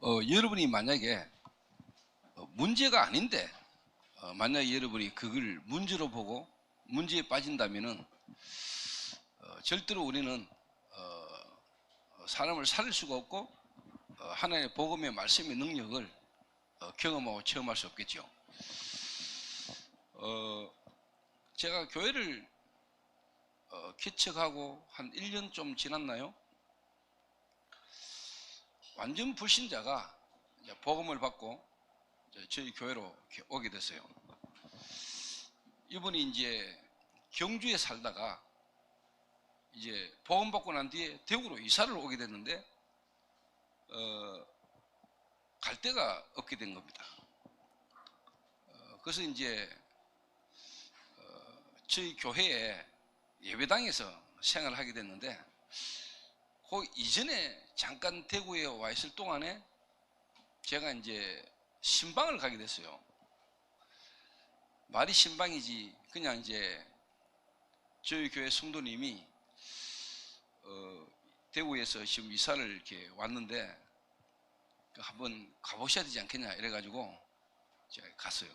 여러분이 만약에 문제가 아닌데 만약에 여러분이 그걸 문제로 보고 문제에 빠진다면은 절대로 우리는 사람을 살릴 수가 없고 하나님의 복음의 말씀의 능력을 경험하고 체험할 수 없겠죠. 제가 교회를 개척하고 한 1년 좀 지났나요? 완전 불신자가 복음을 받고 저희 교회로 오게 됐어요. 이분이 이제 경주에 살다가 이제 복음 받고 난 뒤에 대구로 이사를 오게 됐는데 갈 데가 없게 된 겁니다. 그래서 이제 저희 교회에 예배당에서 생활을 하게 됐는데 그 이전에 잠깐 대구에 와 있을 동안에 제가 이제 신방을 가게 됐어요. 말이 신방이지 그냥 이제 저희 교회 성도님이 대구에서 지금 이사를 이렇게 왔는데 한번 가보셔야 되지 않겠냐 이래가지고 제가 갔어요.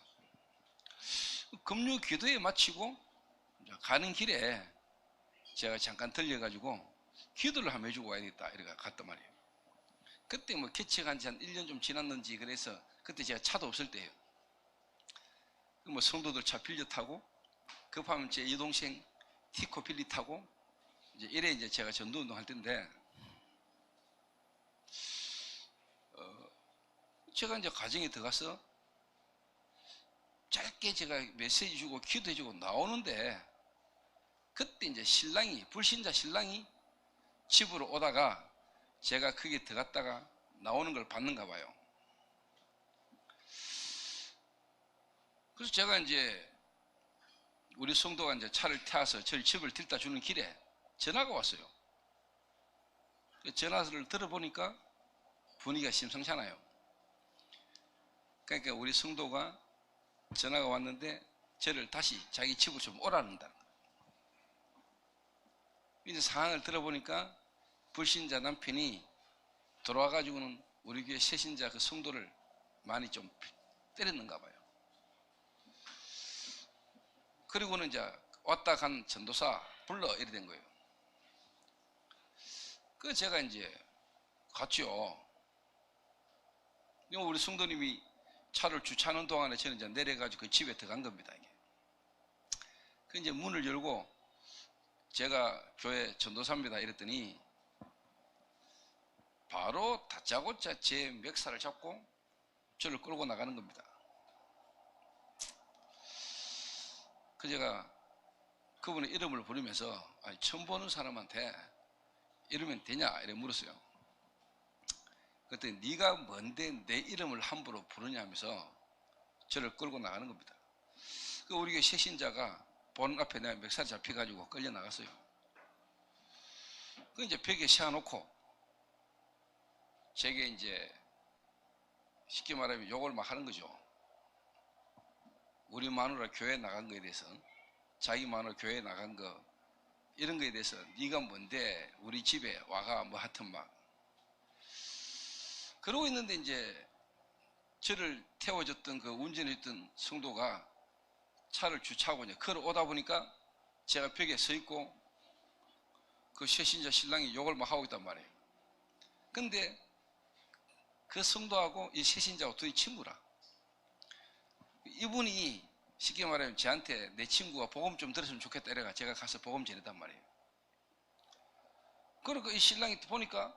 금요 기도회 마치고 가는 길에 제가 잠깐 들려가지고 기도를 한번 해주고 와야겠다 이래가 갔단 말이에요. 그때 뭐 개척한 지 한 1년 좀 지났는지 그래서 그때 제가 차도 없을 때예요. 뭐 성도들 차 빌려 타고 급하면 제 여동생 티코 빌리 타고 이제 이래 이제 제가 전도운동 할 텐데 제가 이제 가정에 들어가서 짧게 제가 메시지 주고 기도해 주고 나오는데 그때 이제 신랑이 불신자 신랑이 집으로 오다가 제가 거기에 들어갔다가 나오는 걸 봤는가 봐요. 그래서 제가 이제 우리 성도가 이제 차를 태워서 저를 집을 들다 주는 길에 전화가 왔어요. 전화를 들어보니까 분위기가 심상찮아요. 그러니까 우리 성도가 전화가 왔는데 저를 다시 자기 집으로 좀 오라는다. 이제 상황을 들어보니까 불신자 남편이 돌아와가지고는 우리 교회 새신자 그 성도를 많이 좀 때렸는가 봐요. 그리고는 이제 왔다 간 전도사 불러 이래 된 거예요. 그 제가 이제 갔죠. 우리 성도님이 차를 주차하는 동안에 저는 이제 내려가지고 그 집에 들어간 겁니다. 이게. 그 이제 문을 열고 제가 교회 전도사입니다 이랬더니 바로 다짜고짜 제 멱살을 잡고 저를 끌고 나가는 겁니다. 그 제가 그분의 이름을 부르면서 아니, 처음 보는 사람한테 이러면 되냐 이래 물었어요. 그랬더니 네가 뭔데 내 이름을 함부로 부르냐 하면서 저를 끌고 나가는 겁니다. 그 우리 교회 새신자가 보는 앞에 내가 멱살이 잡혀가지고 끌려 나갔어요. 그 이제 벽에 세워놓고 제게 이제 쉽게 말하면 욕을 막 하는 거죠. 우리 마누라 교회 나간 거에 대해서 자기 마누라 교회 나간 거 이런 거에 대해서 네가 뭔데 우리 집에 와가 뭐 하여튼 막 그러고 있는데 이제 저를 태워줬던 그 운전했던 성도가 차를 주차하고 이제 걸어오다 보니까 제가 벽에 서 있고 그 새신자 신랑이 욕을 막 하고 있단 말이에요. 근데 그 성도하고 이 새신자하고 둘이 친구라. 이분이 쉽게 말하면 저한테 내 친구가 복음 좀 들었으면 좋겠다 이래가 제가 가서 복음 전했단 말이에요. 그러니까 이 신랑이 보니까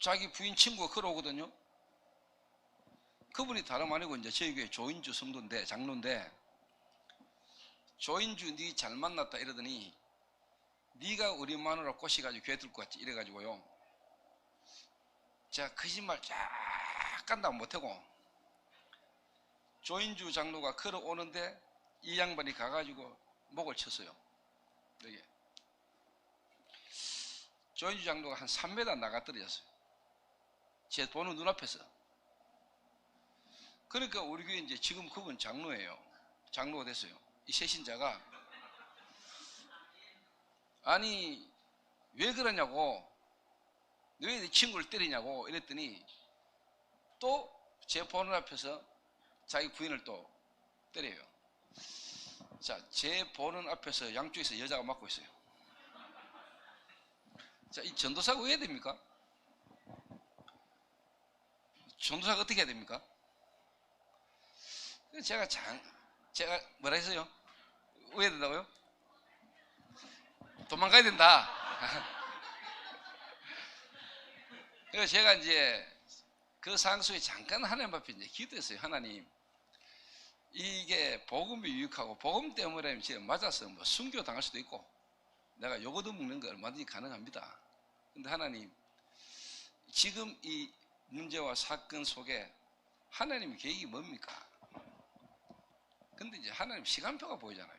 자기 부인 친구가 걸어오거든요. 그분이 다름 아니고 이제 저희 교회 조인주 성도인데 장로인데 조인주 니 잘 만났다 이러더니 네가 우리 마누라 꼬시가지고 교회 들고 왔지 이래가지고요. 제가 거짓말 쫙 다 못하고 조인주 장로가 걸어오는데 이 양반이 가가지고 목을 쳤어요. 여기 조인주 장로가 한 3m 나가 떨어졌어요. 제 보는 눈앞에서. 그러니까 우리 교회 이제 지금 그분 장로예요. 장로가 됐어요. 이 새신자가 아니 왜 그러냐고 왜 내 친구를 때리냐고 이랬더니 또 제 보는 앞에서 자기 부인을 또 때려요. 자, 제 보는 앞에서 양쪽에서 여자가 맞고 있어요. 자, 이 전도사가 왜 해야 됩니까? 전도사가 어떻게 해야 됩니까? 제가 뭐라 했어요? 왜 해야 된다고요? 도망가야 된다. 그래서 제가 이제 그 상황 속에 잠깐 하나님 앞에 이제 기도했어요. 하나님, 이게 복음이 유익하고 복음 때문에 지금 맞아서 뭐 순교 당할 수도 있고 내가 요거도 먹는 거 얼마든지 가능합니다. 근데 하나님, 지금 이 문제와 사건 속에 하나님의 계획이 뭡니까? 근데 이제 하나님 시간표가 보이잖아요.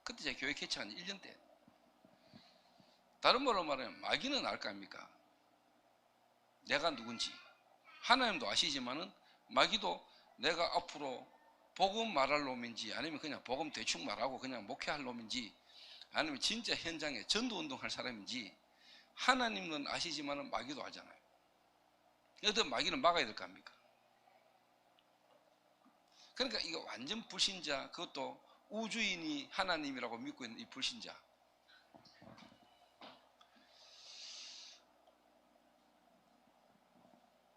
그때 제가 교회 개척한 1년 때. 다른 말로 말하면 마귀는 알 거 아닙니까? 내가 누군지. 하나님도 아시지만은 마귀도 내가 앞으로 복음 말할 놈인지 아니면 그냥 복음 대충 말하고 그냥 목회할 놈인지 아니면 진짜 현장에 전도운동 할 사람인지 하나님은 아시지만은 마귀도 알잖아요. 그래도 마귀는 막아야 될 거 아닙니까? 그러니까 이거 완전 불신자, 그것도 우주인이 하나님이라고 믿고 있는 이 불신자,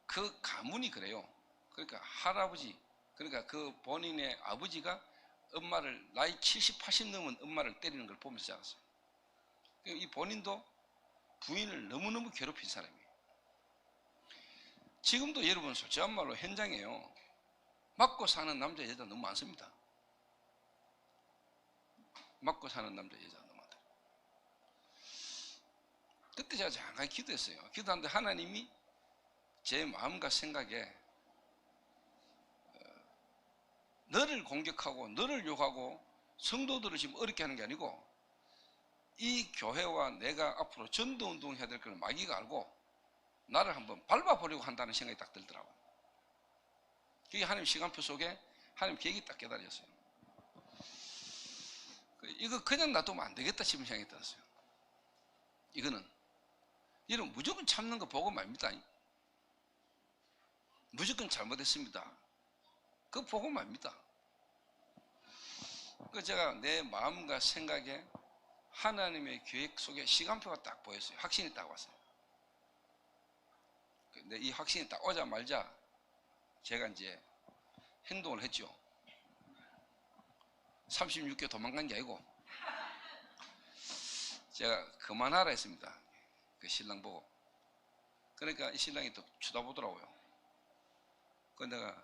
그 가문이 그래요. 그러니까 할아버지, 그러니까 그 본인의 아버지가 엄마를 나이 70, 80 넘은 엄마를 때리는 걸 보면서 자랐어요. 이 본인도 부인을 너무너무 괴롭힌 사람이에요. 지금도 여러분 솔직한 말로 현장에요, 맞고 사는 남자 여자 너무 많습니다. 맞고 사는 남자 여자 너무 많다. 그때 제가 잠깐 기도했어요. 기도하는데 하나님이 제 마음과 생각에 너를 공격하고 너를 욕하고 성도들을 지금 어렵게 하는 게 아니고 이 교회와 내가 앞으로 전도운동 해야 될 걸 마귀가 알고 나를 한번 밟아보려고 한다는 생각이 딱 들더라고요. 그게 하나님 시간표 속에 하나님 계획이 딱 깨달았어요. 이거 그냥 놔두면 안 되겠다 싶은 생각이 들었어요. 이거는 여러분 무조건 참는 거 보고 말입니다. 무조건 잘못했습니다. 그거 보고 말입니다. 그 제가 내 마음과 생각에 하나님의 계획 속에 시간표가 딱 보였어요. 확신이 딱 왔어요. 근데 이 확신이 딱 오자마자 제가 이제 행동을 했죠. 36개 도망간 게 아니고 제가 그만하라 했습니다. 그 신랑 보고. 그러니까 이 신랑이 또 쳐다보더라고요. 그래서 내가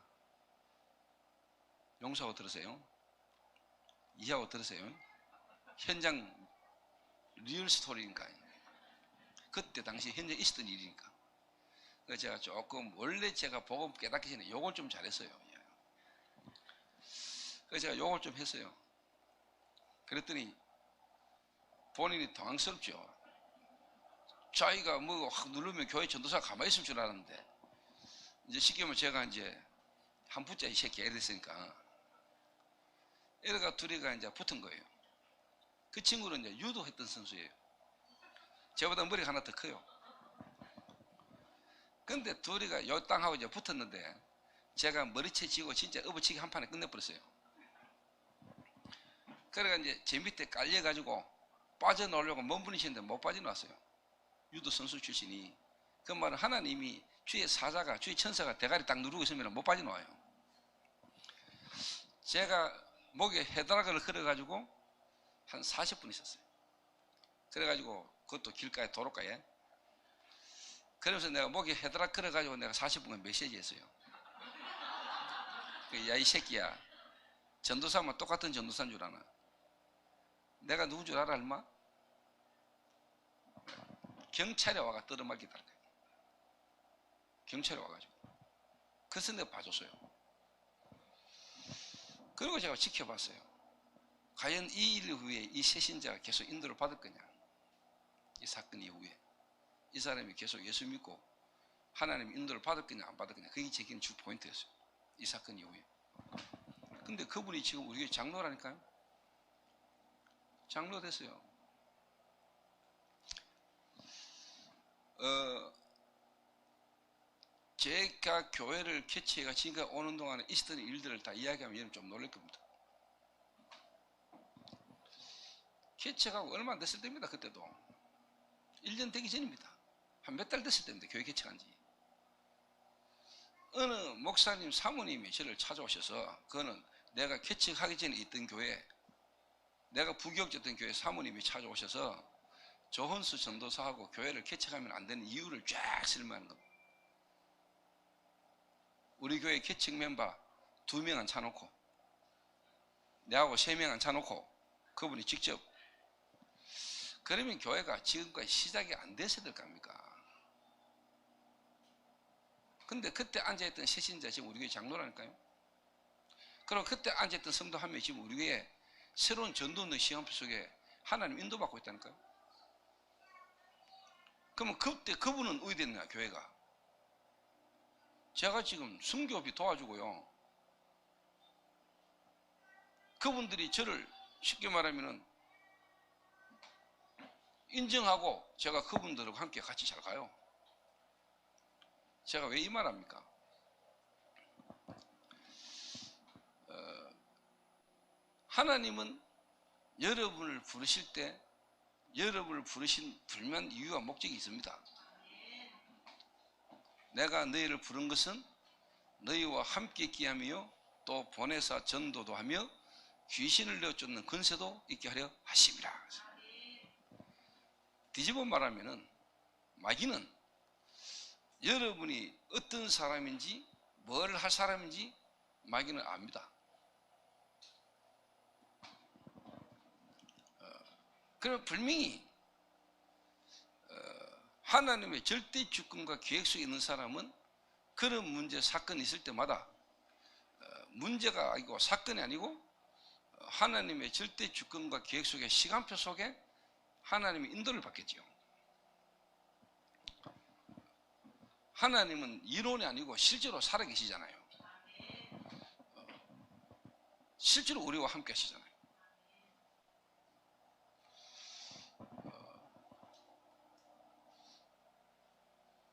용서하고 들으세요. 이해하고 들으세요. 현장 리얼 스토리니까. 그때 당시 현장에 있었던 일이니까. 그래서 제가 조금 원래 제가 복음 깨닫기 전에 욕을 좀 잘했어요. 그래서 제가 욕을 좀 했어요. 그랬더니 본인이 당황스럽죠. 자기가 뭐 확 누르면 교회 전도사가 가만히 있을 줄 알았는데 이제 쉽게 말하면 제가 이제 한 푸짜 이 새끼 이랬으니까 애가 둘이가 이제 붙은 거예요. 그 친구는 이제 유도했던 선수예요. 저보다 머리가 하나 더 커요. 근데 둘이가 요 땅하고 이제 붙었는데 제가 머리채 쥐고 진짜 업어치기 한 판에 끝내버렸어요. 그래가 이제 제 밑에 깔려가지고 빠져나오려고 몸부림치는데 못 빠져나왔어요. 유도 선수 출신이. 그 말은 하나님이 주의 사자가, 주의 천사가 대가리 딱 누르고 있으면 못 빠져나와요. 제가 목에 헤드락을 걸어가지고 한 40분 있었어요. 그래가지고 그것도 길가에 도로가에. 그러면서 내가 목에 헤드락 걸어가지고 내가 40분간 메시지 했어요. 야, 이 새끼야, 전도사만 똑같은 전도사인 줄 아나? 내가 누군 줄 알아, 얼마? 경찰에 와가 떨어맞기 달라. 경찰에 와가지고. 그래서 내가 봐줬어요. 그리고 제가 지켜봤어요. 과연 이 일 후에 이 새신자가 계속 인도를 받을 거냐? 이 사건 이후에 이 사람이 계속 예수 믿고 하나님 인도를 받을 거냐 안 받을 거냐, 그게 제기는 주 포인트였어요. 이 사건 이후에. 근데 그분이 지금 우리 교회 장로라니까요. 장로 됐어요. 제가 교회를 개최해가 지금까지 오는 동안에 있었던 일들을 다 이야기하면 여러분 좀 놀랄 겁니다. 개최가 얼마 안 됐을 때입니다. 그때도 1년 되기 전입니다. 한 몇 달 됐을 때입니다. 교회 개최한 지. 어느 목사님 사모님이 저를 찾아오셔서, 그거는 내가 개척하기 전에 있던 교회, 내가 부교육했던 교회 사모님이 찾아오셔서 조헌수 전도사하고 교회를 개척하면 안 되는 이유를 쫙 설명하는 겁니다. 우리 교회 개척 멤버 2명 앉혀놓고 내하고 3명 앉혀놓고 그분이 직접, 그러면 교회가 지금까지 시작이 안 됐어야 될 겁니까? 근데 그때 앉아있던 새신자 지금 우리 교회 장로라니까요. 그리고 그때 앉아있던 성도 한 명이 지금 우리 교회 새로운 전도는 시험표 속에 하나님 인도받고 있다니까요. 그러면 그때 그분은 어디 됐냐, 교회가? 제가 지금 순교비 도와주고요, 그분들이 저를 쉽게 말하면은 인정하고 제가 그분들하고 함께 같이 잘 가요. 제가 왜 이 말합니까? 하나님은 여러분을 부르실 때 여러분을 부르신 불면 이유와 목적이 있습니다. 내가 너희를 부른 것은 너희와 함께 있게 하며 또 보내사 전도도 하며 귀신을 내어쫓는 권세도 있게 하려 하심이라. 뒤집어 말하면은 마귀는 여러분이 어떤 사람인지 뭘 할 사람인지 마귀는 압니다. 그럼 분명히 하나님의 절대 주권과 계획 속에 있는 사람은 그런 문제, 사건이 있을 때마다 문제가 아니고 사건이 아니고 하나님의 절대 주권과 계획 속에, 시간표 속에 하나님의 인도를 받겠지요. 하나님은 이론이 아니고 실제로 살아계시잖아요. 실제로 우리와 함께 하시잖아요.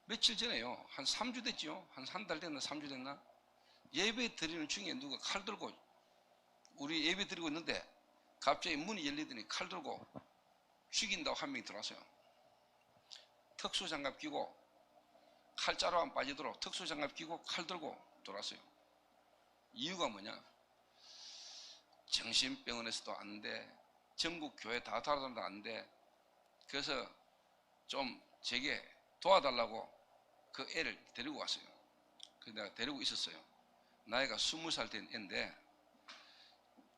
며칠 전에요, 한 3주 됐죠? 한 달 됐나 3주 됐나? 예배 드리는 중에 누가 칼 들고, 우리 예배 드리고 있는데 갑자기 문이 열리더니 칼 들고 죽인다고 한 명이 들어왔어요. 특수장갑 끼고 칼자루 안 빠지도록 특수장갑 끼고 칼 들고 들어왔어요. 이유가 뭐냐? 정신병원에서도 안 돼, 전국 교회 다 돌아다녀도 안 돼. 그래서 좀 제게 도와달라고 그 애를 데리고 왔어요. 그래서 내가 데리고 있었어요. 나이가 20살 된 애인데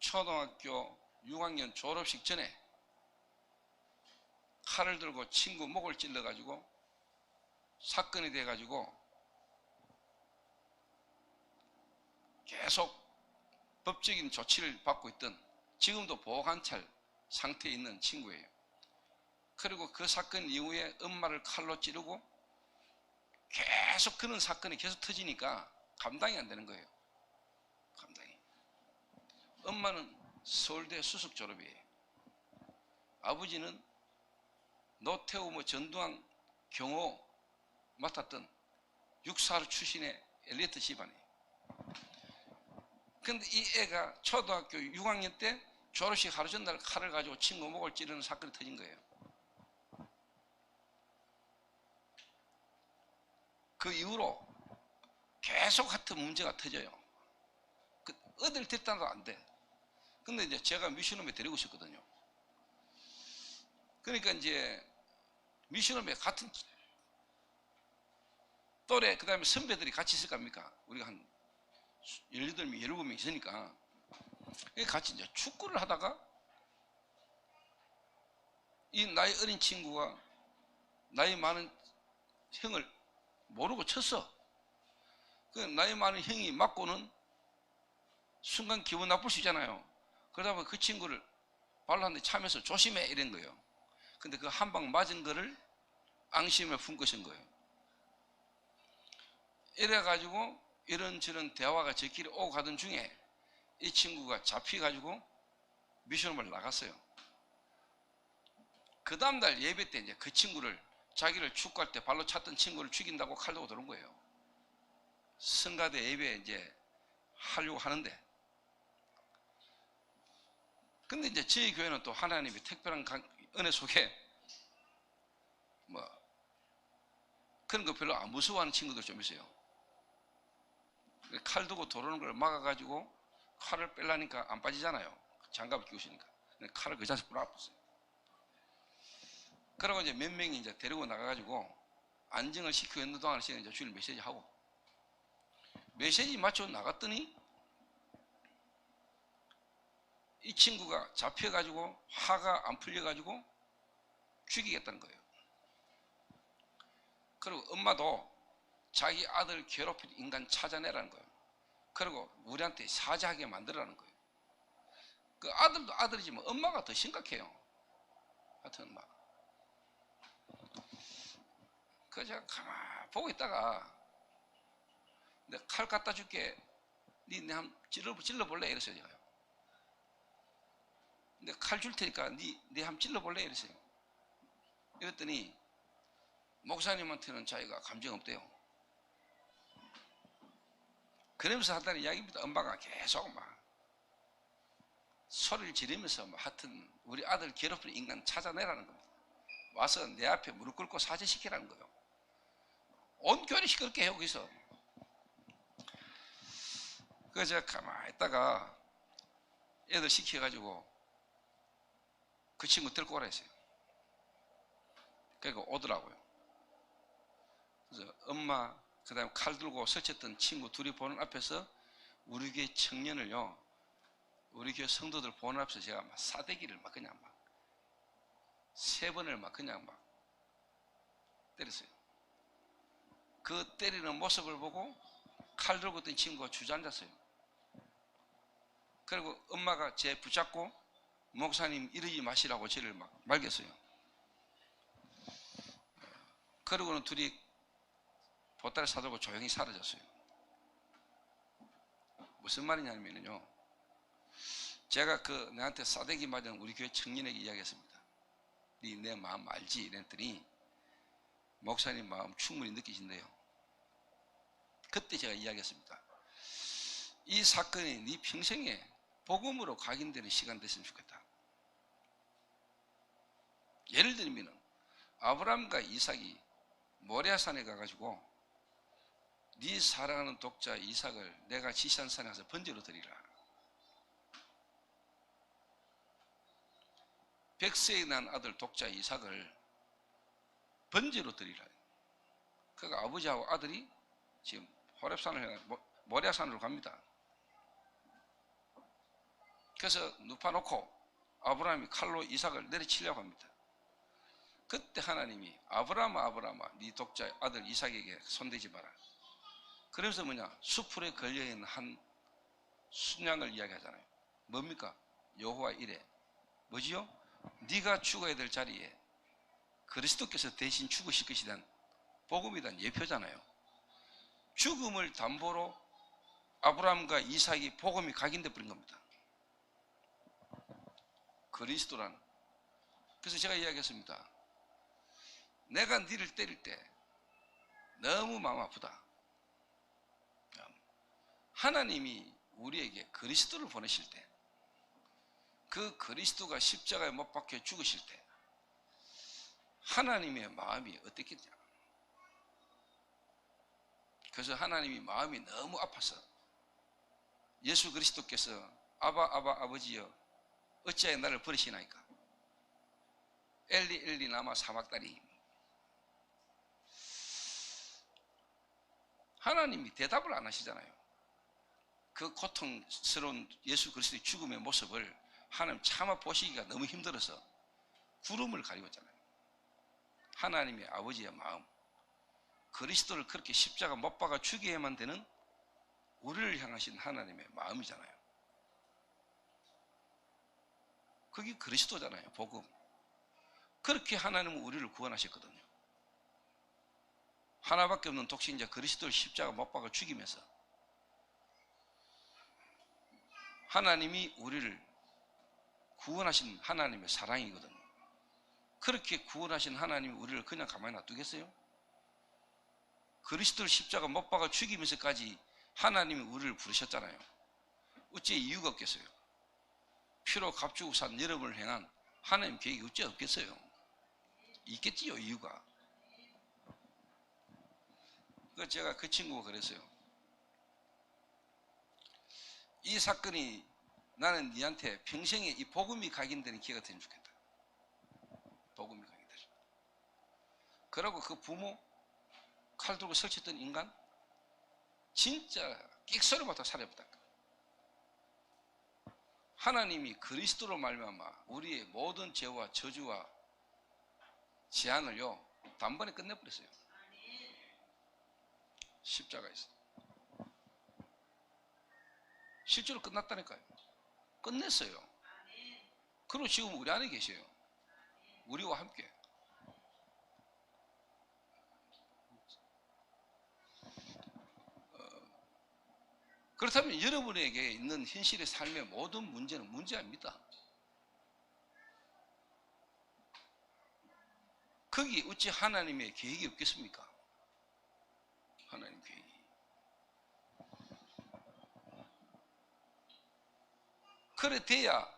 초등학교 6학년 졸업식 전에 칼을 들고 친구 목을 찔러가지고 사건이 돼가지고 계속 법적인 조치를 받고 있던, 지금도 보호관찰 상태에 있는 친구예요. 그리고 그 사건 이후에 엄마를 칼로 찌르고 계속 그런 사건이 계속 터지니까 감당이 안 되는 거예요. 감당이. 엄마는 서울대 수석 졸업이에요. 아버지는 노태우 전두환 경호 맡았던 육사로 출신의 엘리트 집안이에요. 근데 이 애가 초등학교 6학년 때 졸업식 하루 전날 칼을 가지고 친구 목을 찌르는 사건이 터진 거예요. 그 이후로 계속 같은 문제가 터져요. 어딜 데려다도 안 돼. 근데 이제 제가 미션홈에 데리고 있었거든요. 그러니까 이제 미션홈에 같은 또래, 그 다음에 선배들이 같이 있을 겁니까? 우리가 한 18명, 17명 있으니까. 같이 이제 축구를 하다가 이 나이 어린 친구가 나이 많은 형을 모르고 쳤어. 그 나이 많은 형이 맞고는 순간 기분 나쁠 수 있잖아요. 그러다 보니 그 친구를 발로 한 대 차면서 조심해 이런 거예요. 근데 그 한 방 맞은 거를 앙심에 푼 것인 거예요. 이래가지고 이런저런 대화가 저끼리 오고 가던 중에 이 친구가 잡혀가지고 미션홈을 나갔어요. 그 다음날 예배 때 이제 그 친구를, 자기를 축구할 때 발로 찼던 친구를 죽인다고 칼 들고 들어온 거예요. 성가대 예배 이제 하려고 하는데, 근데 이제 저희 교회는 또 하나님의 특별한 은혜 속에 뭐 그런 거 별로 안 무서워하는 친구들 좀 있어요. 칼 두고 들어오는 걸 막아가지고 칼을 빼려니까 안 빠지잖아요. 장갑을 끼우시니까. 칼을 그 자리에서 뿌려봤어요. 그러고 이제 몇 명이 이제 데리고 나가가지고 안정을 시키고 있는 동안에 이제 주일 메시지 하고, 메시지 마치고 나갔더니 이 친구가 잡혀가지고 화가 안 풀려가지고 죽이겠다는 거예요. 그리고 엄마도 자기 아들 괴롭힌 인간 찾아내라는 거예요. 그리고 우리한테 사죄하게 만들라는 거예요. 그 아들도 아들이지만 엄마가 더 심각해요. 하여튼 막. 그래서 제가 가만히 보고 있다가, 내가 칼 갖다 줄게, 네 한번 찔러볼래? 이랬어요. 제가요. 내가 칼 줄 테니까 네 한번 찔러볼래? 이랬어요. 이랬더니 목사님한테는 자기가 감정 없대요. 그러면서 하다는 이야기입니다. 엄마가 계속 막 소리를 지르면서 막 하여튼 우리 아들 괴롭히는 인간 찾아내라는 겁니다. 와서 내 앞에 무릎 꿇고 사죄시키라는 거예요. 온 교회를 시끄럽게 해요, 거기서. 그래서 제가 가만히 있다가 애들 시켜가지고 그 친구 데리고 오라 했어요. 그러니까 오더라고요. 그래서 엄마, 그 다음에 칼 들고 설쳤던 친구 둘이 보는 앞에서 우리 교회 청년을요, 우리 교회 성도들 보는 앞에서 제가 막 사대기를 막 그냥 막 3번을 막 그냥 막 때렸어요. 그 때리는 모습을 보고 칼 들고 있던 친구가 주저앉았어요. 그리고 엄마가 제 붙잡고 목사님 이러지 마시라고 저를 막 말겠어요. 그러고는 둘이 보따리 사들고 조용히 사라졌어요. 무슨 말이냐면요, 제가 그 내한테 싸대기 맞은 우리 교회 청년에게 이야기했습니다. 네 내 마음 알지? 이랬더니 목사님 마음 충분히 느끼신대요. 그때 제가 이야기했습니다. 이 사건이 네 평생에 복음으로 각인되는 시간 됐으면 좋겠다. 예를 들면 아브라함과 이삭이 모리아산에 가가지고 네 사랑하는 독자 이삭을 내가 지시한 산에 가서 번제로 드리라. 100세에 난 아들 독자 이삭을 번제로 드리라. 그러니까 아버지하고 아들이 지금 호렙산을 모리아산으로 갑니다. 그래서 눕혀놓고 아브라함이 칼로 이삭을 내리치려고 합니다. 그때 하나님이 아브라함아 네 독자 아들 이삭에게 손대지 마라. 그래서 뭐냐, 수풀에 걸려있는 한 순양을 이야기하잖아요. 뭡니까? 여호와 이레. 뭐지요? 네가 죽어야 될 자리에 그리스도께서 대신 죽으실 것에 대한 복음에 대한 예표잖아요. 죽음을 담보로 아브라함과 이삭이 복음이 각인돼 버린 겁니다. 그리스도란. 그래서 제가 이야기했습니다. 내가 니를 때릴 때 너무 마음 아프다. 하나님이 우리에게 그리스도를 보내실 때, 그 그리스도가 십자가에 못 박혀 죽으실 때 하나님의 마음이 어땠겠냐. 그래서 하나님이 마음이 너무 아파서 예수 그리스도께서 아버지여 어찌하여 나를 버리시나이까. 엘리 라마 사박다니. 하나님이 대답을 안 하시잖아요. 그 고통스러운 예수 그리스도의 죽음의 모습을 하나님 참아 보시기가 너무 힘들어서 구름을 가리웠잖아요. 하나님의 아버지의 마음, 그리스도를 그렇게 십자가 못 박아 죽여야만 되는 우리를 향하신 하나님의 마음이잖아요. 그게 그리스도잖아요. 복음. 그렇게 하나님은 우리를 구원하셨거든요. 하나밖에 없는 독생자 그리스도를 십자가 못 박아 죽이면서 하나님이 우리를 구원하신 하나님의 사랑이거든요. 그렇게 구원하신 하나님이 우리를 그냥 가만히 놔두겠어요? 그리스도를 십자가 못 박아 죽이면서까지 하나님이 우리를 부르셨잖아요. 어째 이유가 없겠어요? 피로 값주고 산 여러분을 향한 하나님 계획이 어째 없겠어요? 있겠지요, 이유가. 제가 그 친구가 그랬어요. 이 사건이 나는 니한테 평생에 이 복음이 각인되는 기회가 되면 좋겠다. 복음이 각인되는. 그러고 그 부모, 칼 들고 설쳤던 인간, 진짜 끽소리 받아 살해봤다. 하나님이 그리스도로 말미암아 우리의 모든 죄와 저주와 재앙을요 단번에 끝내버렸어요. 십자가에서. 실제로 끝났다니까요. 끝냈어요. 그리고 지금 우리 안에 계셔요. 우리와 함께. 그렇다면 여러분에게 있는 현실의 삶의 모든 문제는 문제 아닙니다. 거기 어찌 하나님의 계획이 없겠습니까? 하나님 계획이. 그래 돼야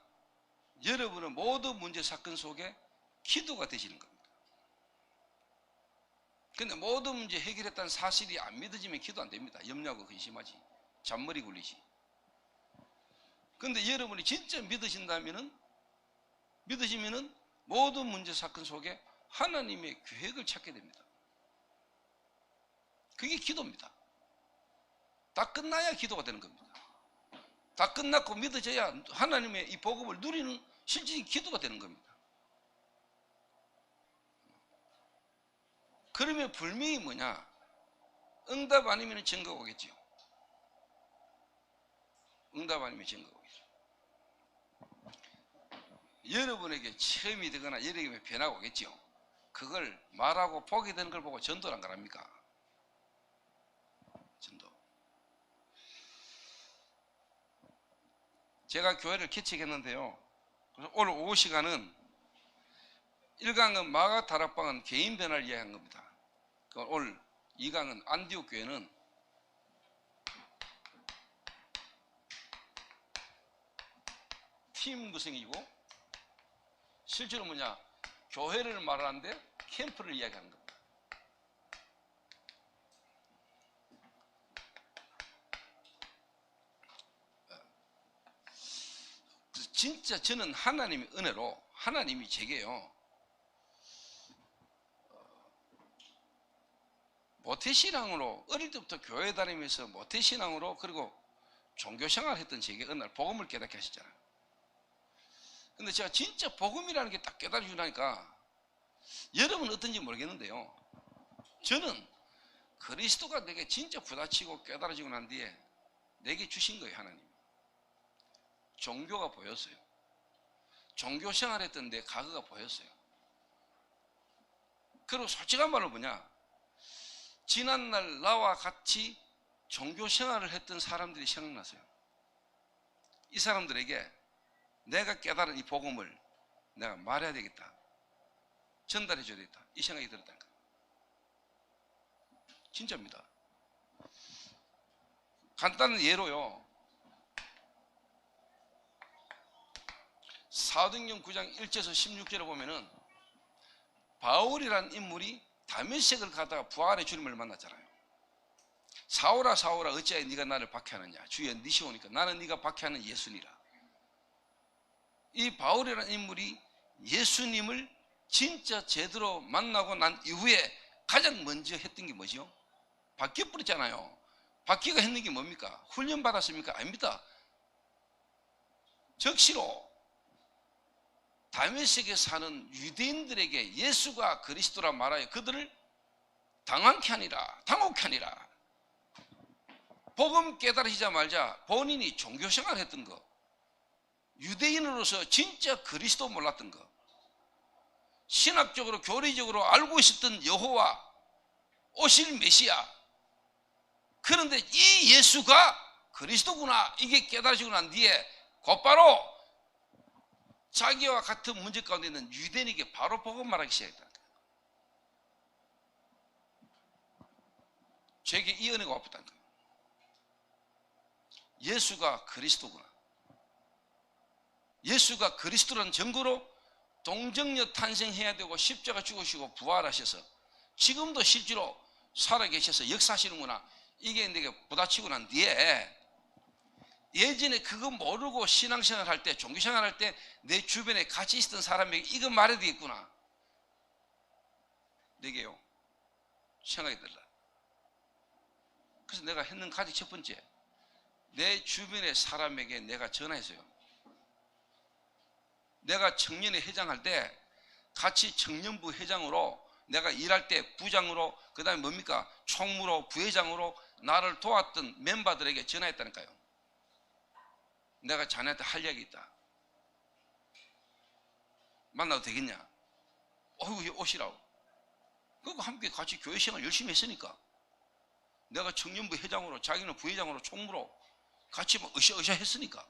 여러분의 모든 문제 사건 속에 기도가 되시는 겁니다. 근데 모든 문제 해결했다는 사실이 안 믿어지면 기도 안 됩니다. 염려하고 근심하지. 잔머리 굴리지. 근데 여러분이 진짜 믿으시면은 모든 문제 사건 속에 하나님의 계획을 찾게 됩니다. 그게 기도입니다. 다 끝나야 기도가 되는 겁니다. 다 끝났고 믿어져야 하나님의 이 복음을 누리는 실질적인 기도가 되는 겁니다. 그러면 분명히 뭐냐? 응답 아니면 증거가 오겠죠. 응답 아니면 증거가 오겠죠. 여러분에게 체험이 되거나 여러분에게 변화가 오겠죠. 그걸 말하고 보게 되는 걸 보고 전도란 거랍니까? 전도. 제가 교회를 개척했는데요. 그래서 오늘 오후 시간은 1강은 마가 다락방은 개인 변화를 이야기한 겁니다. 오늘 2강은 안디옥 교회는 팀 구성이고 실제로 뭐냐? 교회를 말하는데 캠프를 이야기하는 겁니다. 진짜 저는 하나님의 은혜로 하나님이 제게요 모태신앙으로 어릴 때부터 교회 다니면서 모태신앙으로 그리고 종교생활 했던 제게 어느 날 복음을 깨닫게 하시잖아요. 근데 제가 진짜 복음이라는 게 딱 깨달아주니까 여러분은 어떤지 모르겠는데요, 저는 그리스도가 내게 진짜 부딪히고 깨달아지고 난 뒤에 내게 주신 거예요. 하나님 종교가 보였어요. 종교생활 했던 내 과거가 보였어요. 그리고 솔직한 말로 뭐냐, 지난날 나와 같이 종교생활을 했던 사람들이 생각났어요. 이 사람들에게 내가 깨달은 이 복음을 내가 말해야 되겠다, 전달해 줘야 되겠다, 이 생각이 들었다니까. 진짜입니다. 간단한 예로요, 사도행전 9장 1절에서 16절을 보면은 바울이라는 인물이 다메섹을 가다가 부활의 주님을 만났잖아요. 사울아 사울아 어찌하여 네가 나를 박해하느냐, 주여 니시 오니까 나는 네가 박해하는 예수니라. 이 바울이라는 인물이 예수님을 진짜 제대로 만나고 난 이후에 가장 먼저 했던 게 뭐죠? 바뀌어버렸잖아요. 바뀌가 했는 게 뭡니까? 훈련 받았습니까? 아닙니다. 적시로 다메섹에 사는 유대인들에게 예수가 그리스도라 말하여 그들을 당황케 하니라, 당혹케 하니라. 복음 깨달으시자마자 본인이 종교생활 했던 거, 유대인으로서 진짜 그리스도 몰랐던 거, 신학적으로 교리적으로 알고 있었던 여호와 오실 메시아, 그런데 이 예수가 그리스도구나 이게 깨달아지고 난 뒤에 곧바로 자기와 같은 문제 가운데 있는 유대인에게 바로 복음 말하기 시작했다. 제게 이 은혜가 와봤다니까요. 예수가 그리스도구나. 예수가 그리스도라는 증거로 동정녀 탄생해야 되고 십자가 죽으시고 부활하셔서 지금도 실제로 살아계셔서 역사하시는구나. 이게 내게 부딪히고 난 뒤에 예전에 그거 모르고 신앙생활 할 때, 종교생활 할 때 내 주변에 같이 있었던 사람에게 이거 말해야 되겠구나. 내게요. 생각이 들라. 그래서 내가 했는 가지 첫 번째, 내 주변의 사람에게 내가 전화했어요. 내가 청년회 회장할 때 같이 청년부 회장으로 내가 일할 때 부장으로 그 다음에 뭡니까? 총무로 부회장으로 나를 도왔던 멤버들에게 전화했다니까요. 내가 자네한테 할 이야기 있다. 만나도 되겠냐? 어휴, 오시라고. 그리고 함께 같이 교회 생활 열심히 했으니까 내가 청년부 회장으로 자기는 부회장으로 총무로 같이 막 으쌰으쌰 했으니까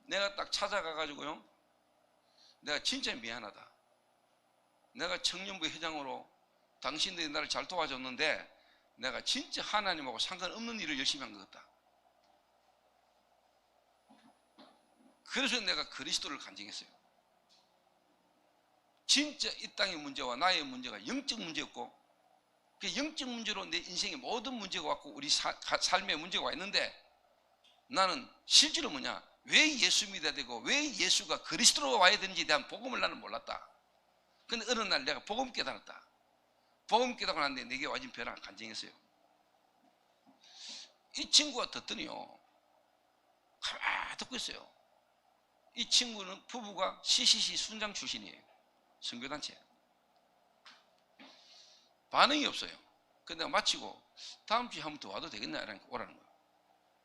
내가 딱 찾아가가지고요, 내가 진짜 미안하다. 내가 청년부 회장으로 당신들이 나를 잘 도와줬는데 내가 진짜 하나님하고 상관없는 일을 열심히 한 것 같다. 그래서 내가 그리스도를 간증했어요. 진짜 이 땅의 문제와 나의 문제가 영적 문제였고 그 영적 문제로 내 인생의 모든 문제가 왔고 우리 삶의 문제가 와 있는데 나는 실제로 뭐냐, 왜 예수 믿어야 되고 왜 예수가 그리스도로 와야 되는지에 대한 복음을 나는 몰랐다. 근데 어느 날 내가 복음 깨달았다. 복음 깨닫고 났는데 내게 와진 변화를 간증했어요. 이 친구가 듣더니요, 가만히 듣고 있어요. 이 친구는 부부가 CCC 순장 출신이에요. 선교단체. 반응이 없어요. 근데 마치고 다음 주에 한 번 더 와도 되겠나? 이러니까 오라는 거예요.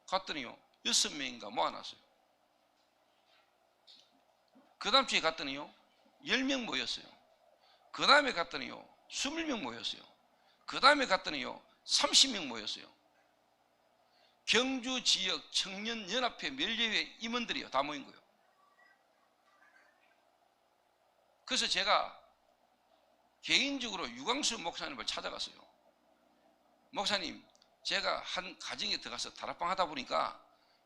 갔더니요, 6명인가 모아놨어요. 그 다음 주에 갔더니요, 10명 모였어요. 그 다음에 갔더니요, 20명 모였어요. 그 다음에 갔더니요, 30명 모였어요. 경주 지역 청년연합회 멸례회 임원들이요, 다 모인 거예요. 그래서 제가 개인적으로 유광수 목사님을 찾아갔어요. 목사님, 제가 한 가정에 들어가서 다락방 하다 보니까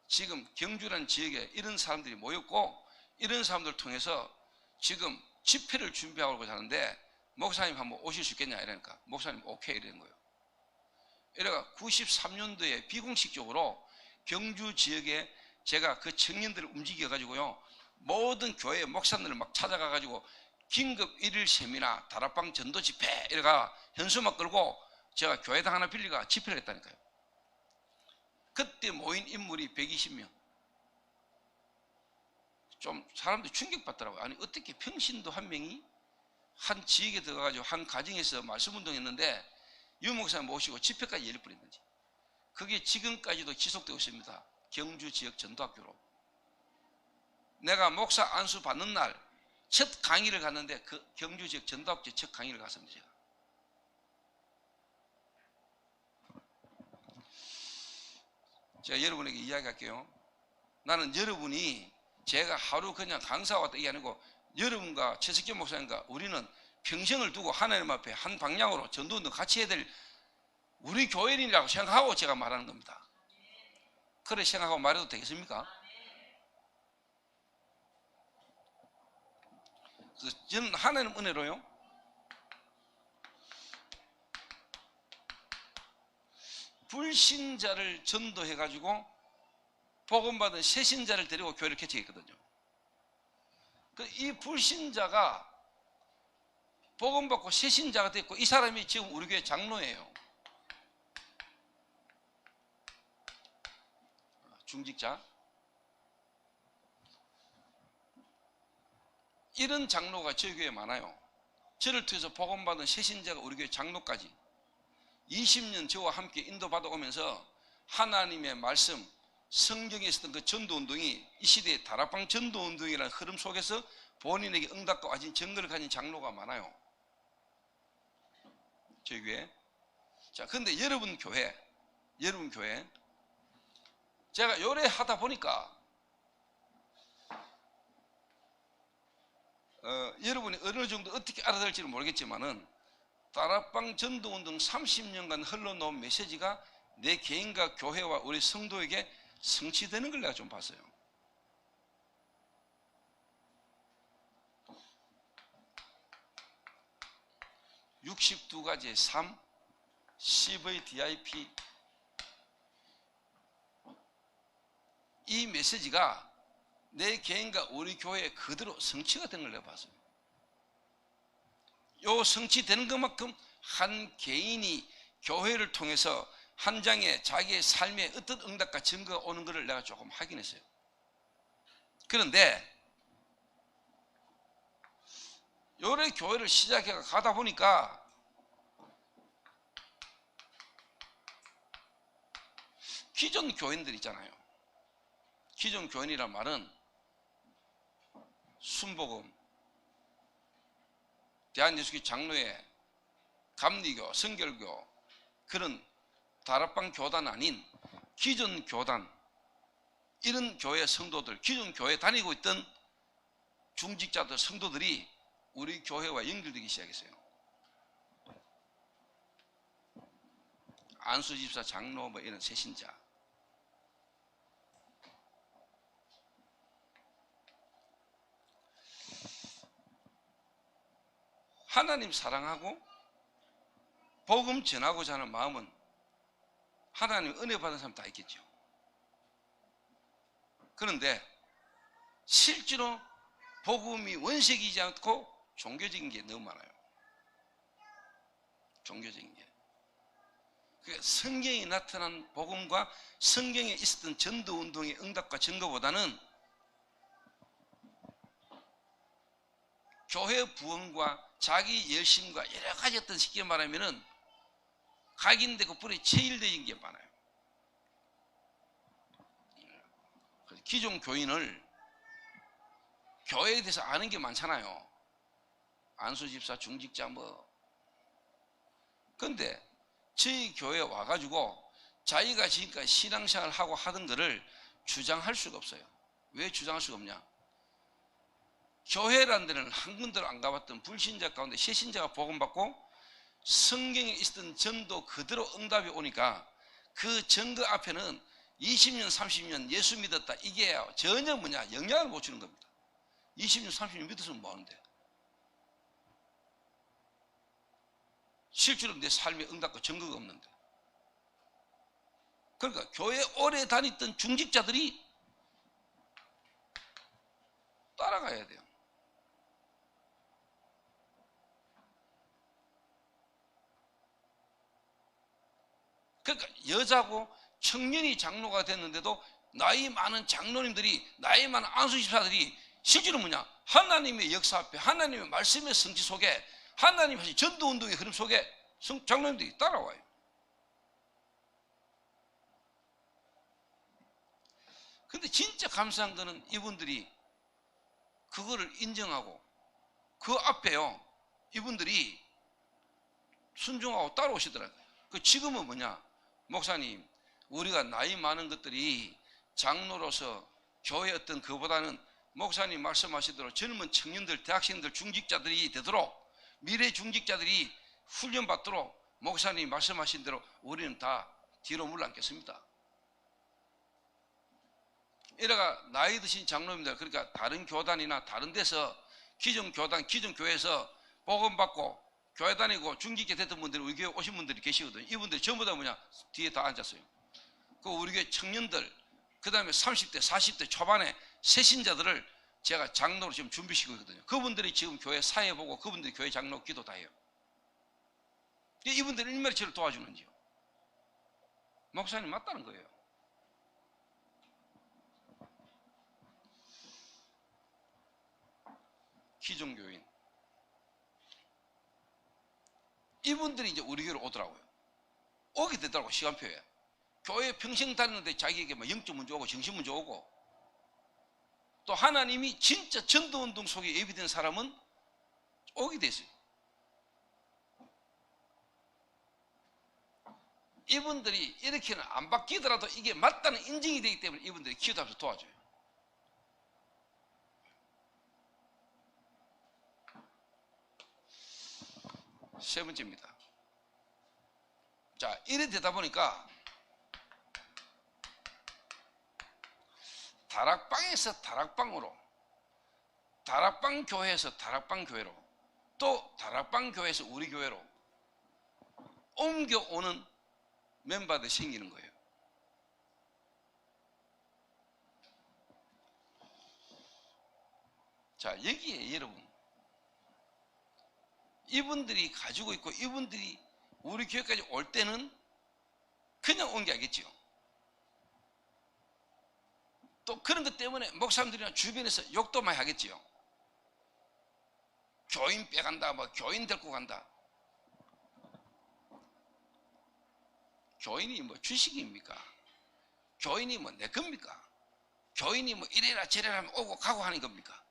지금 경주라는 지역에 이런 사람들이 모였고 이런 사람들을 통해서 지금 집회를 준비하고 하는데 목사님 한번 오실 수 있겠냐 이러니까 목사님 오케이 이러는 거예요. 이래가 93년도에 비공식적으로 경주 지역에 제가 그 청년들을 움직여 가지고요, 모든 교회 목사님들을 막 찾아가 가지고 긴급 일일 세미나, 다락방 전도 집회 이래가 현수막 끌고 제가 교회당 하나 빌리가 집회를 했다니까요. 그때 모인 인물이 120명. 좀 사람들이 충격받더라고요. 아니 어떻게 평신도 한 명이 한 지역에 들어가가지고 한 가정에서 말씀 운동했는데 유 목사님 모시고 집회까지 열릴 뻔했는지. 그게 지금까지도 지속되고 있습니다. 경주 지역 전도학교로. 내가 목사 안수 받는 날 첫 강의를 갔는데 그 경주 지역 전도학교 첫 강의를 갔습니다. 제가 여러분에게 이야기할게요. 나는 여러분이 제가 하루 그냥 강사 왔다 이게 아니고 여러분과 최석기 목사님과 우리는 평생을 두고 하나님 앞에 한 방향으로 전도운동 같이 해야 될 우리 교회인이라고 생각하고 제가 말하는 겁니다. 그래 생각하고 말해도 되겠습니까? 그래서 저는 하나님 은혜로요, 불신자를 전도해 가지고 복음받은 새신자를 데리고 교회를 개척했거든요. 이 불신자가 복음받고 새신자가 됐고 이 사람이 지금 우리 교회 장로예요. 중직자. 이런 장로가 저희 교회에 많아요. 저를 통해서 복음받은 새신자가 우리 교회 장로까지 20년 저와 함께 인도받아 오면서 하나님의 말씀, 성경에 있었던 그 전도운동이 이 시대의 다락방 전도운동이라는 흐름 속에서 본인에게 응답과 와진 증거를 가진 장로가 많아요. 저희 교회. 자, 근데 여러분 교회 제가 요래하다 보니까 여러분이 어느 정도 어떻게 알아들을지는 모르겠지만은 다락방 전도운동 30년간 흘러놓은 메시지가 내 개인과 교회와 우리 성도에게 성취되는 걸 내가 좀 봤어요. (62가지의 삶) CVDIP, 이 메시지가 내 개인과 우리 교회에 그대로 성취가 된 걸 내가 봤어요. 요 성취되는 것만큼 한 개인이 교회를 통해서 한 장의 자기의 삶에 어떤 응답과 증거가 오는 것을 내가 조금 확인했어요. 그런데 요래 교회를 시작해 가다 보니까 기존 교인들 있잖아요. 기존 교인이란 말은 순복음, 대한예수교 장로회, 감리교, 성결교, 그런 다락방 교단 아닌 기존 교단, 이런 교회 성도들, 기존 교회 다니고 있던 중직자들, 성도들이 우리 교회와 연결되기 시작했어요. 안수집사, 장로, 뭐 이런 새신자. 하나님 사랑하고 복음 전하고자 하는 마음은 하나님 은혜 받은 사람 다 있겠죠. 그런데 실제로 복음이 원색이지 않고 종교적인 게 너무 많아요. 종교적인 게. 성경에 나타난 복음과 성경에 있었던 전도운동의 응답과 증거보다는 교회 부흥과 자기 열심과 여러 가지 어떤 쉽게 말하면은 각인되고 뿌리 체일되는 게 많아요. 기존 교인을 교회에 대해서 아는 게 많잖아요. 안수집사, 중직자 뭐. 근데 저희 교회에 와가지고 자기가 지금까지 신앙생활을 하고 하던 거를 주장할 수가 없어요. 왜 주장할 수가 없냐? 교회라는 데는 한 군데로 안 가봤던 불신자 가운데 새신자가 복음받고 성경에 있었던 전도 그대로 응답이 오니까 그 증거 앞에는 20년 30년 예수 믿었다 이게 전혀 뭐냐 영향을 못 주는 겁니다. 20년 30년 믿었으면 뭐하는데, 실제로 내 삶에 응답과 증거가 없는데. 그러니까 교회 오래 다녔던 중직자들이 따라가야 돼요. 그러니까 여자고 청년이 장로가 됐는데도 나이 많은 장로님들이, 나이 많은 안수집사들이 실제로 뭐냐, 하나님의 역사 앞에 하나님의 말씀의 성취 속에 하나님 하신 전도운동의 흐름 속에 장로님들이 따라와요. 근데 진짜 감사한 거는 이분들이 그거를 인정하고 그 앞에요 이분들이 순종하고 따라오시더라고요. 그 지금은 뭐냐, 목사님 우리가 나이 많은 것들이 장로로서 교회 어떤 그보다는 목사님 말씀하시도록 젊은 청년들, 대학생들, 중직자들이 되도록, 미래 중직자들이 훈련받도록 목사님 말씀하신 대로 우리는 다 뒤로 물러앉겠습니다. 이래가 나이 드신 장로님들, 그러니까 다른 교단이나 다른 데서 기존 교단, 기존 교회에서 복음 받고 교회 다니고 중직자 됐던 분들이 우리 교회 오신 분들이 계시거든요. 이분들이 전부 다 뭐냐, 뒤에 다 앉았어요. 그 우리 교회 청년들, 그 다음에 30대 40대 초반에 새신자들을 제가 장로로 지금 준비시키고 있거든요. 그분들이 지금 교회 사회 보고 그분들이 교회 장로 기도 다 해요. 이분들이 얼마나 저를 도와주는지요. 목사님 맞다는 거예요. 기존 교인 이분들이 이제 우리 교회로 오더라고요. 오게 되더라고요. 시간표에. 교회 평생 다니는데 자기에게 막 영적 문제 오고 정신 문제 오고, 또 하나님이 진짜 전도운동 속에 예비된 사람은 오게 됐어요. 이분들이 이렇게는 안 바뀌더라도 이게 맞다는 인증이 되기 때문에 이분들이 기도하면서 도와줘요. 세 번째입니다. 자, 이래 되다 보니까 다락방에서 다락방으로, 다락방 교회에서 다락방 교회로, 또 다락방 교회에서 우리 교회로 옮겨오는 멤버들이 생기는 거예요. 자, 여기에 여러분, 이분들이 가지고 있고 이분들이 우리 교회까지 올 때는 그냥 옮겨야겠지요. 또 그런 것 때문에 목사님들이나 주변에서 욕도 많이 하겠지요. 교인 빼간다, 뭐 교인 데리고 간다. 교인이 뭐 주식입니까? 교인이 뭐 내 겁니까? 교인이 뭐 이래라 저래라 하면 오고 가고 하는 겁니까?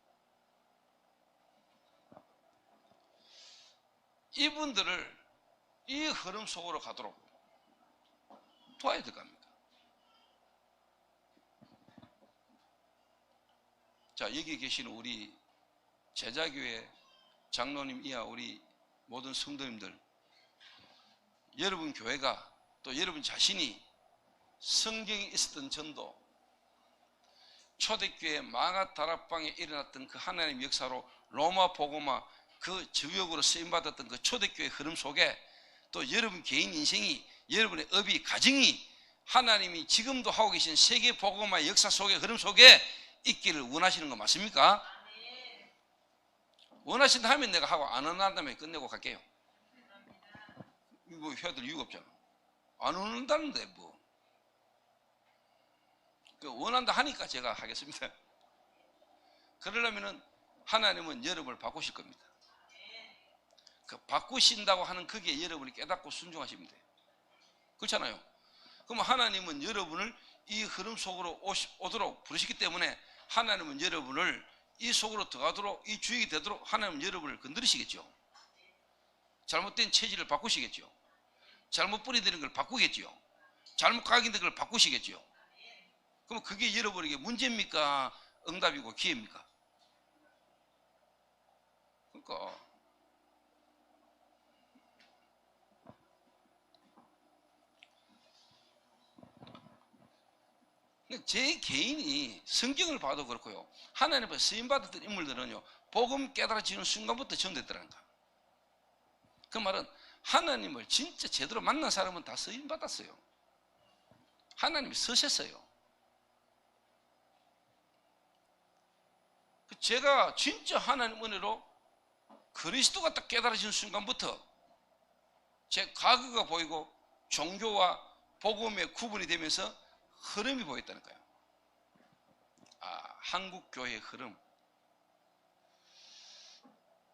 이분들을 이 흐름 속으로 가도록 도와야 될 겁니다. 자, 여기 계시는 우리 제자교회 장로님 이하 우리 모든 성도님들, 여러분 교회가 또 여러분 자신이 성경에 있었던 전도, 초대교회 마가 다락방에 일어났던 그 하나님의 역사로 로마 복음화 그 저역으로 쓰임받았던 그 초대교회 흐름 속에 또 여러분 개인 인생이, 여러분의 업이, 가정이 하나님이 지금도 하고 계신 세계 복음화 역사 속의 흐름 속에 있기를 원하시는 거 맞습니까? 원하신다 하면 내가 하고, 안 원한다면 끝내고 갈게요. 뭐 해야 될 이유가 없잖아. 안 원한다는데 뭐. 원한다 하니까 제가 하겠습니다. 그러려면은 하나님은 여러분을 바꾸실 겁니다. 그 바꾸신다고 하는 거기에 여러분이 깨닫고 순종하시면 돼요. 그렇잖아요. 그럼 하나님은 여러분을 이 흐름 속으로 오도록 부르시기 때문에 하나님은 여러분을 이 속으로 들어가도록, 이 주역이 되도록 하나님은 여러분을 건드리시겠죠. 잘못된 체질을 바꾸시겠죠. 잘못 뿌리되는 걸 바꾸겠죠. 잘못 각인된 걸 바꾸시겠죠. 그럼 그게 여러분에게 문제입니까? 응답이고 기회입니까? 그러니까 제 개인이 성경을 봐도 그렇고요, 하나님 앞에 쓰임받았던 인물들은요, 복음 깨달아지는 순간부터 전됐더라니까. 그 말은 하나님을 진짜 제대로 만난 사람은 다 쓰임받았어요. 하나님이 서셨어요. 제가 진짜 하나님 은혜로 그리스도가 딱 깨달아지는 순간부터 제 과거가 보이고 종교와 복음의 구분이 되면서 흐름이 보였다니까요. 한국 교회의 흐름.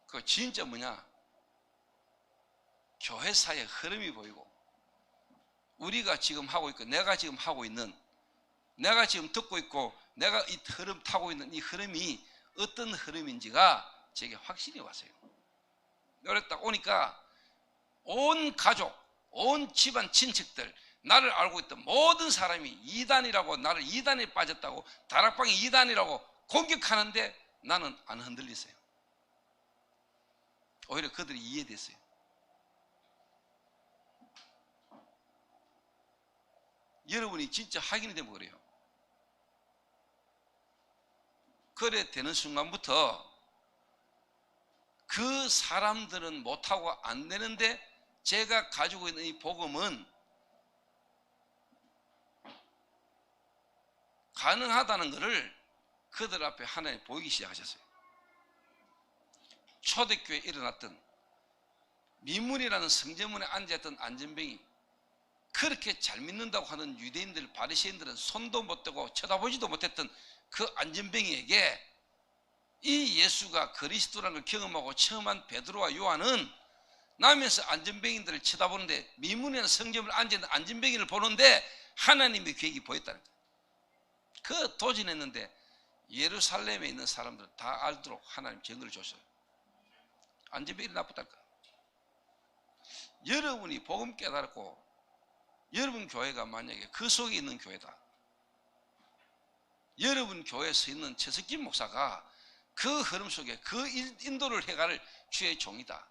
그 진짜 뭐냐? 교회사의 흐름이 보이고, 우리가 지금 하고 있고, 내가 지금 하고 있는, 내가 지금 듣고 있고, 내가 이 흐름 타고 있는 이 흐름이 어떤 흐름인지가 제게 확신이 왔어요. 여기 딱 오니까 온 가족, 온 집안 친척들, 나를 알고 있던 모든 사람이 이단이라고, 나를 이단에 빠졌다고, 다락방이 이단이라고 공격하는데 나는 안 흔들리세요. 오히려 그들이 이해됐어요. 여러분이 진짜 확인이 되면 그래요. 그래 되는 순간부터 그 사람들은 못하고 안 되는데 제가 가지고 있는 이 복음은 가능하다는 것을 그들 앞에 하나님 보이기 시작하셨어요. 초대교회에 일어났던 미문이라는 성전문에 앉아있던 안전뱅이, 그렇게 잘 믿는다고 하는 유대인들, 바리새인들은 손도 못 대고 쳐다보지도 못했던 그 안전뱅이에게 이 예수가 그리스도라는 걸 경험하고 처음 한 베드로와 요한은 나면서 안전뱅이들을 쳐다보는데, 미문이라는 성전문에 앉아있는 안전뱅이를 보는데 하나님의 계획이 보였다는 거예요. 그 도전했는데 예루살렘에 있는 사람들은 다 알도록 하나님 정의를 줬어요. 안전뱅이는 나쁘다니까. 여러분이 복음 깨달았고 여러분 교회가 만약에 그 속에 있는 교회다, 여러분 교회에 서 있는 최석진 목사가 그 흐름 속에 그 인도를 해갈 주의 종이다,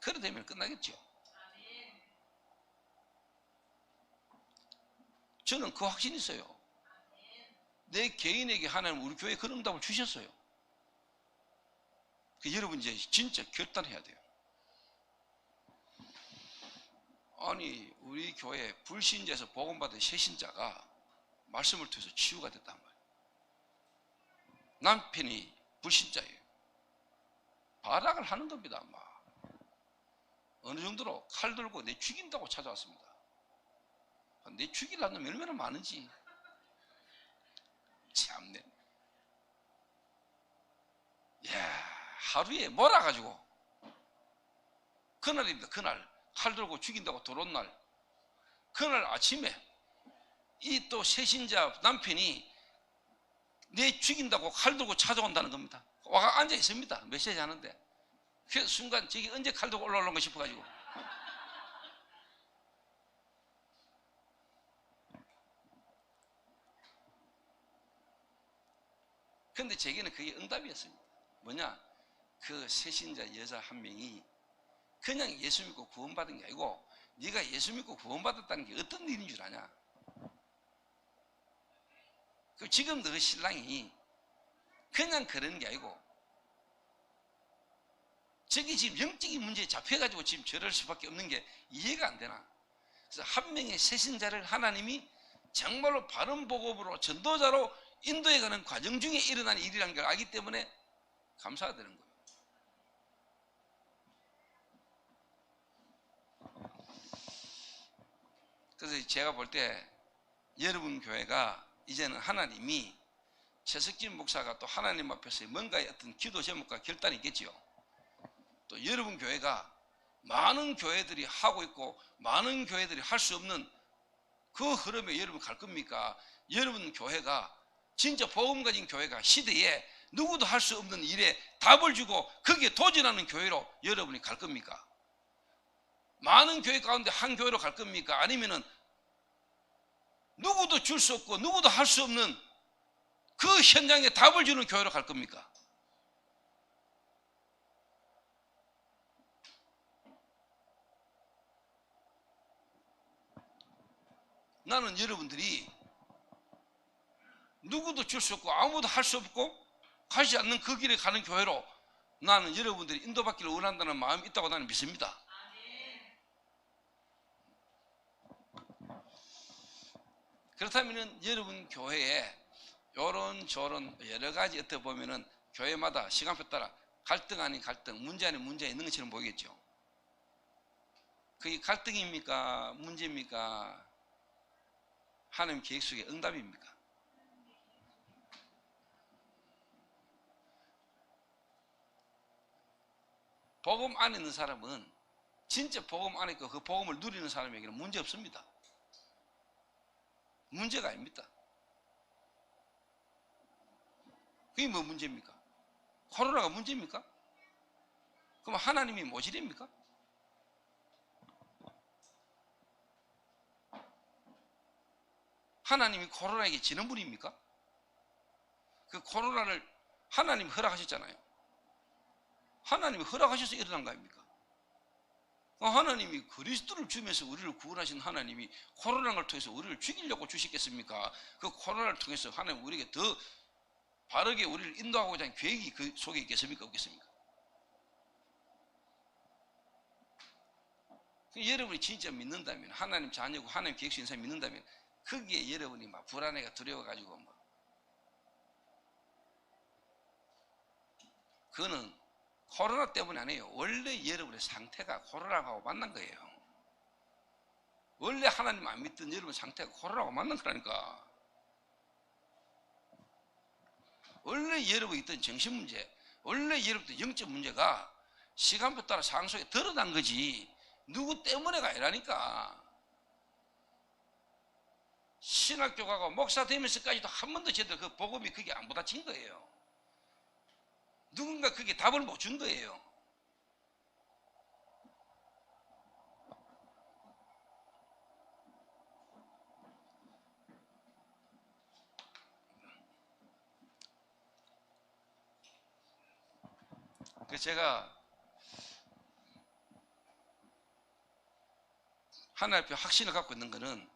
그래 되면 끝나겠죠. 저는 그 확신이 있어요. 내 개인에게 하나님 우리 교회에 그런 응답을 주셨어요. 여러분 이제 진짜 결단해야 돼요. 아니 우리 교회 불신자에서 복음받은 새신자가 말씀을 통해서 치유가 됐단 말이에요. 남편이 불신자예요. 발악을 하는 겁니다. 막 어느 정도로 칼 들고 내 죽인다고 찾아왔습니다. 내 죽이려는 놈 얼마나 많은지 참네. 야, 하루에 몰아가지고 그날입니다. 그날 칼 들고 죽인다고 들어온 날, 그날 아침에 이 또 새신자 남편이 내 죽인다고 칼 들고 찾아온다는 겁니다. 와가 앉아 있습니다. 메시지 하는데 그 순간 저기 언제 칼 들고 올라오는 거 싶어가지고 근데 제게는 그게 응답이었습니다. 뭐냐? 그 새신자 여자 한 명이 그냥 예수 믿고 구원받은 게 아니고 네가 예수 믿고 구원받았다는 게 어떤 일인 줄 아냐? 지금 너 신랑이 그냥 그러는 게 아니고 저기 지금 영적인 문제에 잡혀가지고 지금 저럴 수밖에 없는 게 이해가 안 되나? 그래서 한 명의 새신자를 하나님이 정말로 바른 복음으로 전도자로 인도에 가는 과정 중에 일어난 일이라는 걸 알기 때문에 감사가 되는 거예요. 그래서 제가 볼 때 여러분 교회가 이제는 하나님이 최석진 목사가 또 하나님 앞에서 뭔가의 어떤 기도 제목과 결단이 있겠지요. 또 여러분 교회가 많은 교회들이 하고 있고 많은 교회들이 할 수 없는 그 흐름에 여러분 갈 겁니까? 여러분 교회가 진짜 복음 가진 교회가 시대에 누구도 할 수 없는 일에 답을 주고 거기에 도전하는 교회로 여러분이 갈 겁니까? 많은 교회 가운데 한 교회로 갈 겁니까? 아니면은 누구도 줄 수 없고 누구도 할 수 없는 그 현장에 답을 주는 교회로 갈 겁니까? 나는 여러분들이 누구도 줄 수 없고 아무도 할 수 없고 가지 않는 그 길에 가는 교회로 나는 여러분들이 인도받기를 원한다는 마음이 있다고 나는 믿습니다. 그렇다면 여러분 교회에 요런 저런 여러 가지 어떻게 보면은 교회마다 시간표 따라 갈등 아닌 갈등, 문제 아닌 문제 있는 것처럼 보이겠죠. 그게 갈등입니까? 문제입니까? 하나님 계획 속의 응답입니까? 복음 안에 있는 사람은 진짜 복음 안에 있고 그 복음을 누리는 사람에게는 문제 없습니다. 문제가 아닙니다. 그게 뭐 문제입니까? 코로나가 문제입니까? 그럼 하나님이 모질입니까? 하나님이 코로나에게 지는 분입니까? 그 코로나를 하나님이 허락하셨잖아요. 하나님이 허락하셔서 일어난 거 아닙니까? 하나님이 그리스도를 주면서 우리를 구원하신 하나님이 코로나를 통해서 우리를 죽이려고 주시겠습니까? 그 코로나를 통해서 하나님 우리에게 더 바르게 우리를 인도하고자 하는 계획이 그 속에 있겠습니까? 없겠습니까? 여러분이 진짜 믿는다면, 하나님 자녀고 하나님 계획 속의 인생 믿는다면 거기에 여러분이 막 불안해가 두려워가지고 뭐 그거는 코로나 때문이 아니에요. 원래 여러분의 상태가 코로나하고 만난 거예요. 원래 하나님 안 믿던 여러분 상태가 코로나하고 만난 거라니까. 원래 여러분이 있던 정신문제, 원래 여러분의 영적 문제가 시간표 따라 상황 속에 드러난 거지 누구 때문에가 아니라니까. 신학교 가고 목사 되면서까지도 한 번도 제대로 그 복음이 그게 안 부딪힌 거예요. 누군가 그게 답을 못 준 거예요. 그래서 제가 하나님 앞에 확신을 갖고 있는 것은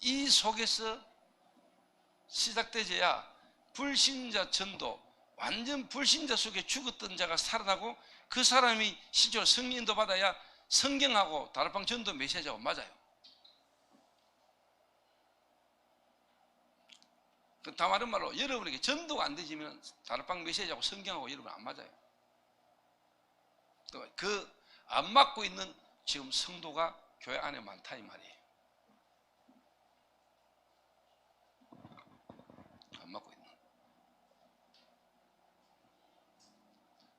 이 속에서 시작되어야 불신자 전도, 완전 불신자 속에 죽었던 자가 살아나고 그 사람이 실제로 성령 인도 받아야 성경하고 다락방 전도 메시지하고 맞아요. 다른 말로 여러분에게 전도가 안 되지면 다락방 메시지하고 성경하고 여러분 안 맞아요. 그 안 맞고 있는 지금 성도가 교회 안에 많다 이 말이에요. 안 맞고 있는.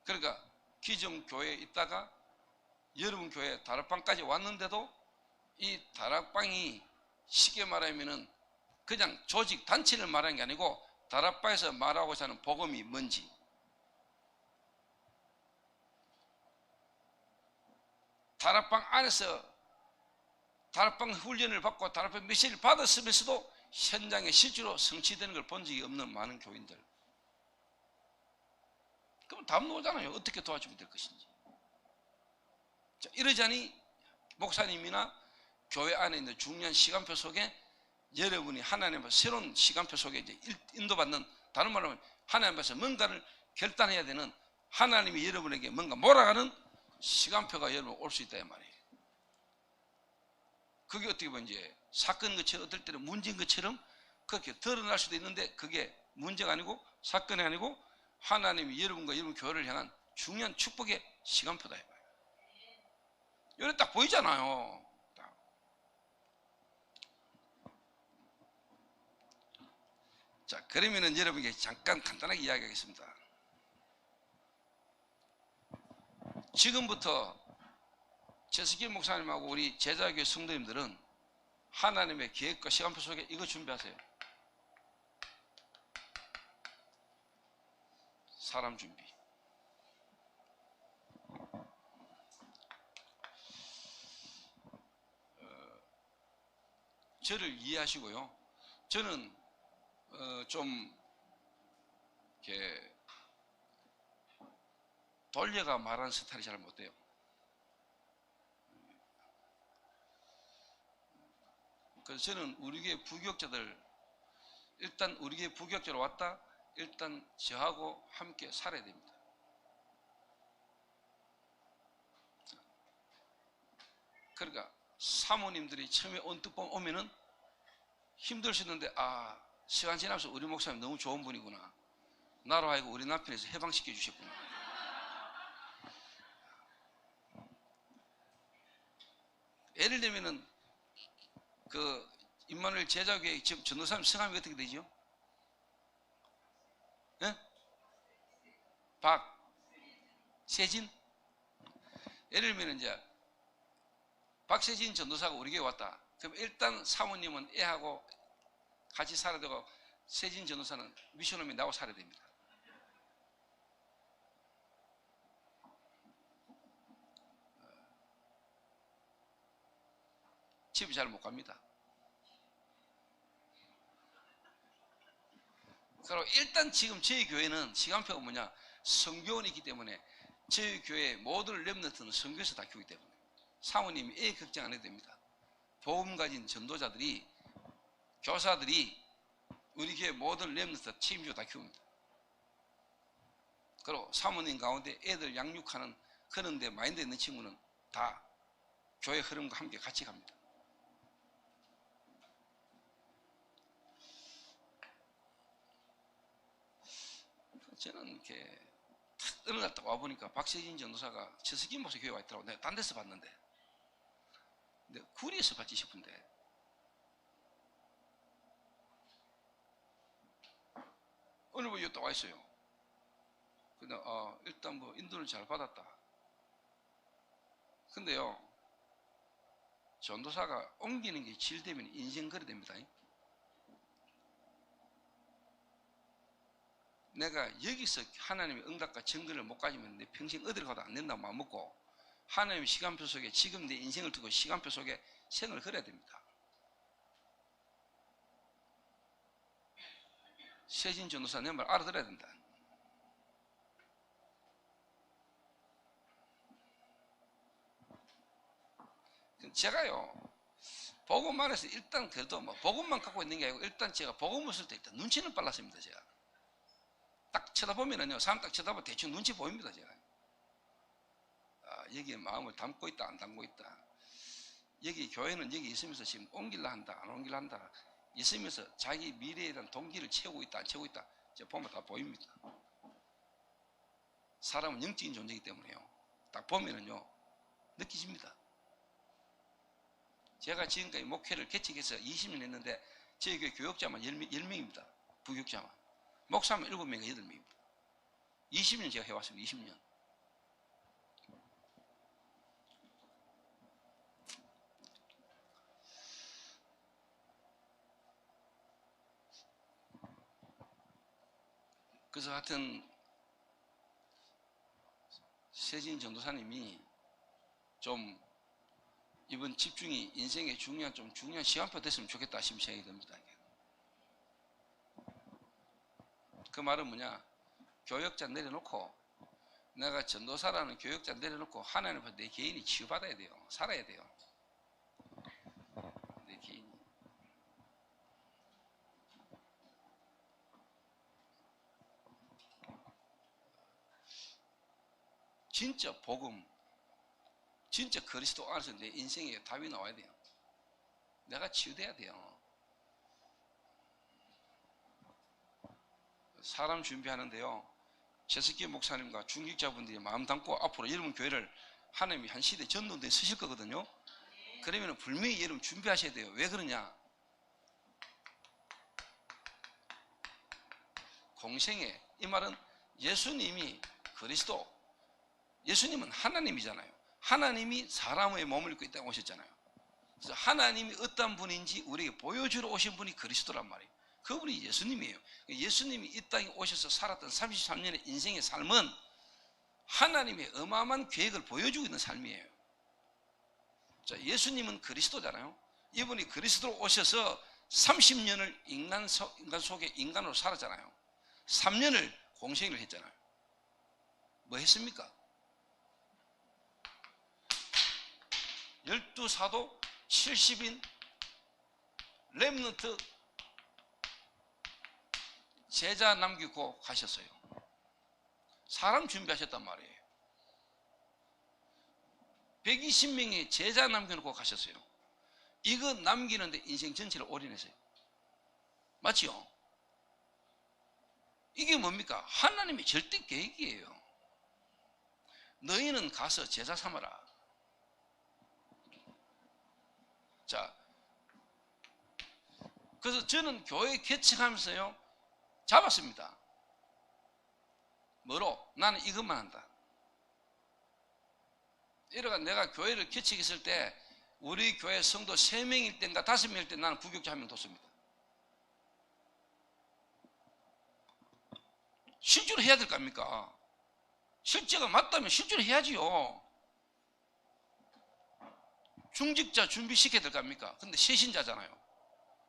그러니까 기존 교회에 있다가 여러분 교회 다락방까지 왔는데도 이 다락방이 쉽게 말하면은 그냥 조직 단체를 말하는 게 아니고 다락방에서 말하고자 하는 복음이 뭔지, 다락방 안에서 다락방 훈련을 받고 다락방 메시지를 받았으면서도 현장에 실제로 성취되는 걸 본 적이 없는 많은 교인들. 그럼 답 나오잖아요. 어떻게 도와주면 될 것인지. 자, 이러자니 목사님이나 교회 안에 있는 중요한 시간표 속에 여러분이 하나님 앞에서 새로운 시간표 속에 이제 인도받는, 다른 말로 하면 하나님 앞에서 뭔가를 결단해야 되는, 하나님이 여러분에게 뭔가 몰아가는 시간표가 여러분 올 수 있다 이 말이에요. 그게 어떻게 보면 이제 사건인 것처럼, 어떨 때는 문제인 것처럼 그렇게 드러날 수도 있는데 그게 문제가 아니고 사건이 아니고 하나님이 여러분과 여러분 교회를 향한 중요한 축복의 시간표다 이 말이에요. 이거 딱 보이잖아요. 딱. 자, 그러면은 여러분에게 잠깐 간단하게 이야기하겠습니다. 지금부터 최석기 목사님하고 우리 제자교회 성도님들은 하나님의 계획과 시간표 속에 이거 준비하세요. 사람 준비. 저를 이해하시고요. 저는 좀 이렇게 돌려가 말하는 스타일이 잘 못돼요. 그래서 저는 우리 교회 부교육자들, 일단 우리 교회 부교육자로 왔다, 일단 저하고 함께 살아야 됩니다. 그러니까 사모님들이 처음에 언뜻 오면은 힘들 수 있는데, 아, 시간 지나면서 우리 목사님 너무 좋은 분이구나, 나로 하여금 우리 남편에서 해방시켜 주셨구나. 예를 들면은 그 임마누엘 제자교회 지금 전도사님 성함이 어떻게 되죠? 예? 박세진? 예를 들면 이제 박세진 전도사가 우리 교회 왔다. 그럼 일단 사모님은 애하고 같이 살아야 되고 세진 전도사는 미션홈에 나오고 살아야 됩니다. 집에 잘 못 갑니다. 그리고 일단 지금 저희 교회는 시간표가 뭐냐, 성교원이 있기 때문에 저희 교회 모든 렘넌트는 성교에서 다 키우기 때문에 사모님이 애 걱정 안 해도 됩니다. 복음 가진 전도자들이, 교사들이 우리 교회 모든 렘넌트 책임지고 다 키웁니다. 그리고 사모님 가운데 애들 양육하는 그런 데 마인드 있는 친구는 다 교회 흐름과 함께 같이 갑니다. 저는 이렇게 어느 날 딱 와보니까 박세진 전도사가 최석기 목사 교회 와 있더라고. 내가 딴 데서 봤는데, 근데 구리에서 봤지 싶은데, 어느 분이 또 와 있어요. 근데 일단 뭐 인도를 잘 받았다. 근데요, 전도사가 옮기는 게 질되면 인생거리 됩니다. 내가 여기서 하나님의 응답과 증거를 못 가지면 내 평생 어디를 가도 안 된다고 마음먹고 하나님의 시간표 속에 지금 내 인생을 두고 시간표 속에 생을 걸어야 됩니다. 세진 전도사 내 말 알아들어야 된다. 제가요 복음만 해서 일단 그래도 뭐 복음만 갖고 있는 게 아니고 일단 제가 복음을 쓸 때 일단 눈치는 빨랐습니다. 제가 딱 쳐다보면은요 사람 딱 쳐다보면 대충 눈치 보입니다. 제가 여기에 마음을 담고 있다 안 담고 있다, 여기 교회는 여기 있으면서 지금 옮길라 한다 안 옮길라 한다, 있으면서 자기 미래에 대한 동기를 채우고 있다 안 채우고 있다, 제가 보면 다 보입니다. 사람은 영적인 존재이기 때문에요 딱 보면은요 느끼십니다. 제가 지금까지 목회를 개척해서 20년 했는데 저희 교회 교역자만 10명입니다. 부교역자만. 목사만 7명과 8명입니다. 20년 제가 해왔습니다. 20년. 그래서 하여튼 세진 전도사님이 좀 이번 집중이 인생의 중요한 시간표 됐으면 좋겠다 싶은 생각이 듭니다. 그 말은 뭐냐, 교역자 내려놓고 내가 전도사라는 교역자 내려놓고 하나님 앞에 내 개인이 치유받아야 돼요. 살아야 돼요. 내 개인이. 진짜 복음, 진짜 그리스도 안에서 내 인생에 답이 나와야 돼요. 내가 치유돼야 돼요. 사람 준비하는데요, 최석기 목사님과 중직자분들이 마음 담고 앞으로 여러분 교회를 하나님이 한 시대 전도대에 쓰실 거거든요. 그러면 분명히 여러분 준비하셔야 돼요. 왜 그러냐, 공생에, 이 말은 예수님이 그리스도, 예수님은 하나님이잖아요. 하나님이 사람의 몸을 입고 이 땅에 오셨잖아요. 그래서 하나님이 어떤 분인지 우리에게 보여주러 오신 분이 그리스도란 말이에요. 그분이 예수님이에요. 예수님이 이 땅에 오셔서 살았던 33년의 인생의 삶은 하나님의 어마어마한 계획을 보여주고 있는 삶이에요. 자, 예수님은 그리스도잖아요. 이분이 그리스도로 오셔서 30년을 인간 속에 인간으로 살았잖아요. 3년을 공생을 했잖아요. 뭐 했습니까? 12사도 70인 렘넌트 제자 남기고 가셨어요. 사람 준비하셨단 말이에요. 120명의 제자 남겨놓고 가셨어요. 이거 남기는데 인생 전체를 올인했어요. 맞지요? 이게 뭡니까? 하나님의 절대 계획이에요. 너희는 가서 제자 삼아라. 자, 그래서 저는 교회 개척하면서요 잡았습니다. 뭐로? 나는 이것만 한다. 이래가 내가 교회를 개척했을 때 우리 교회 성도 3명일 때인가 5명일 때 나는 부교육자 1명 뒀습니다. 실제로 해야 될 거 아닙니까? 실제가 맞다면 실제로 해야지요. 중직자 준비시켜야 될 거 아닙니까? 근데 세신자잖아요.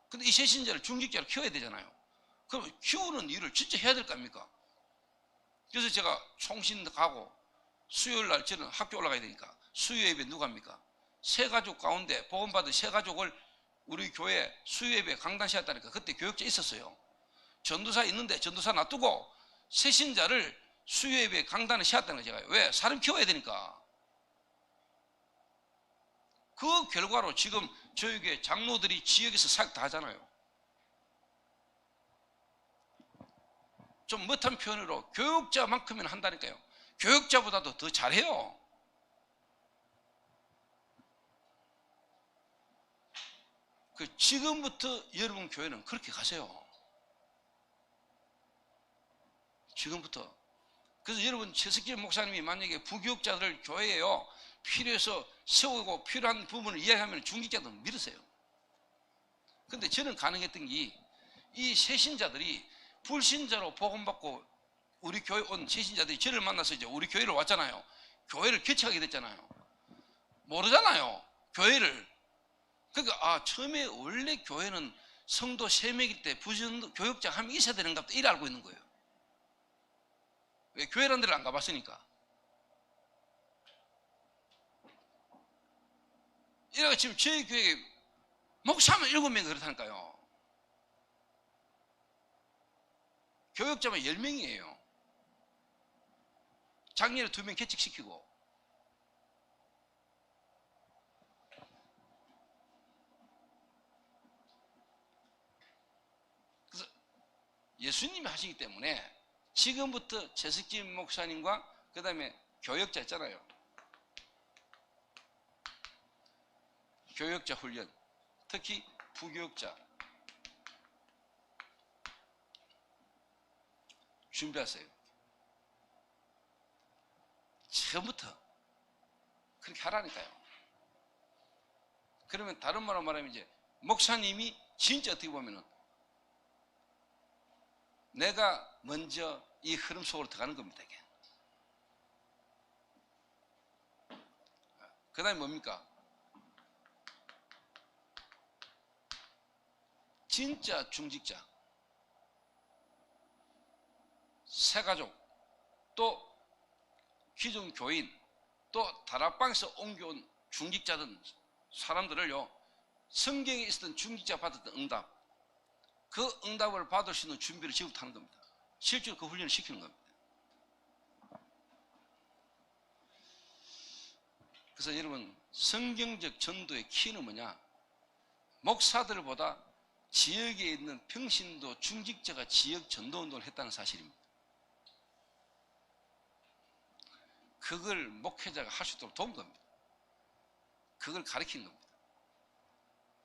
근데 이 세신자를 중직자로 키워야 되잖아요. 그럼 키우는 일을 진짜 해야 될 거 아닙니까? 그래서 제가 총신 가고 수요일 날 저는 학교 올라가야 되니까 수요 예배 누가 합니까? 세 가족 가운데 복음받은 세 가족을 우리 교회 수요 예배 강단 세웠다니까. 그때 교육자 있었어요. 전도사 있는데 전도사 놔두고 세신자를 수요 예배 강단에 세웠다는 거예요. 제가. 왜? 사람 키워야 되니까. 그 결과로 지금 저희 교회 장로들이 지역에서 사역 다 하잖아요. 좀 못한 표현으로 교육자만큼은 한다니까요. 교육자보다도 더 잘해요. 지금부터 여러분 교회는 그렇게 가세요. 지금부터. 그래서 여러분 최석기 목사님이 만약에 부교육자들을 교회에요 필요해서 세우고 필요한 부분을 이야기하면 중직자들 믿으세요. 근데 저는 가능했던 게 이 새신자들이 불신자로 복음받고 우리 교회 온 새신자들이 저를 만나서 이제 우리 교회를 왔잖아요. 교회를 개척하게 됐잖아요. 모르잖아요. 교회를. 그러니까 처음에 원래 교회는 성도 3명일 때 교육자 한 명 있어야 되는가 보다 이래 알고 있는 거예요. 왜? 교회라는 데를 안 가봤으니까. 이래가 지금 저희 교회 목사만 7명 그렇다니까요. 교역자만 10명이에요. 작년에 2명 개직시키고. 그래서 예수님이 하시기 때문에 지금부터 최석진 목사님과 그 다음에 교역자 있잖아요. 교역자 훈련, 특히 부교역자 준비하세요. 처음부터 그렇게 하라니까요. 그러면 다른 말로 말하면 이제 목사님이 진짜 어떻게 보면은 내가 먼저 이 흐름 속으로 들어가는 겁니다. 이게. 그 다음에 뭡니까? 진짜 중직자, 새가족, 또 기존 교인, 또 다락방에서 옮겨온 중직자든 사람들을요, 성경에 있었던 중직자 받았던 응답, 그 응답을 받을 수 있는 준비를 지금부터 하는 겁니다. 실제로 그 훈련을 시키는 겁니다. 그래서 여러분, 성경적 전도의 키는 뭐냐? 목사들보다 지역에 있는 평신도 중직자가 지역 전도운동을 했다는 사실입니다. 그걸 목회자가 할 수 있도록 도운 겁니다. 그걸 가르치는 겁니다.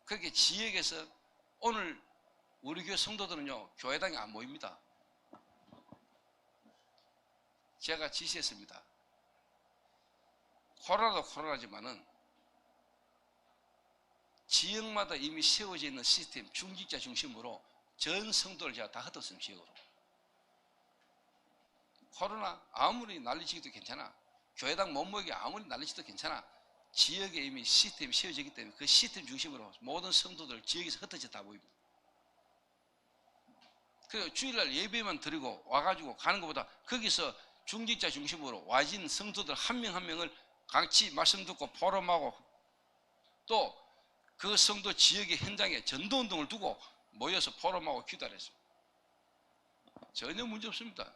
그렇게 지역에서 오늘 우리 교회 성도들은요, 교회당에 안 모입니다. 제가 지시했습니다. 코로나도 코로나지만은 지역마다 이미 세워져 있는 시스템, 중직자 중심으로 전 성도를 제가 다 흩었습니다. 지역으로. 코로나 아무리 난리치기도 괜찮아. 교회당 못 모이게 아무리 난리치도 괜찮아. 지역에 이미 시스템이 세워지기 때문에 그 시스템 중심으로 모든 성도들 지역에서 흩어져 다 모입니다. 그리고 주일날 예배만 드리고 와가지고 가는 것보다 거기서 중직자 중심으로 와진 성도들 한 명 한 명을 같이 말씀 듣고 포럼하고 또 그 성도 지역의 현장에 전도운동을 두고 모여서 포럼하고 기도를 했어요. 전혀 문제 없습니다.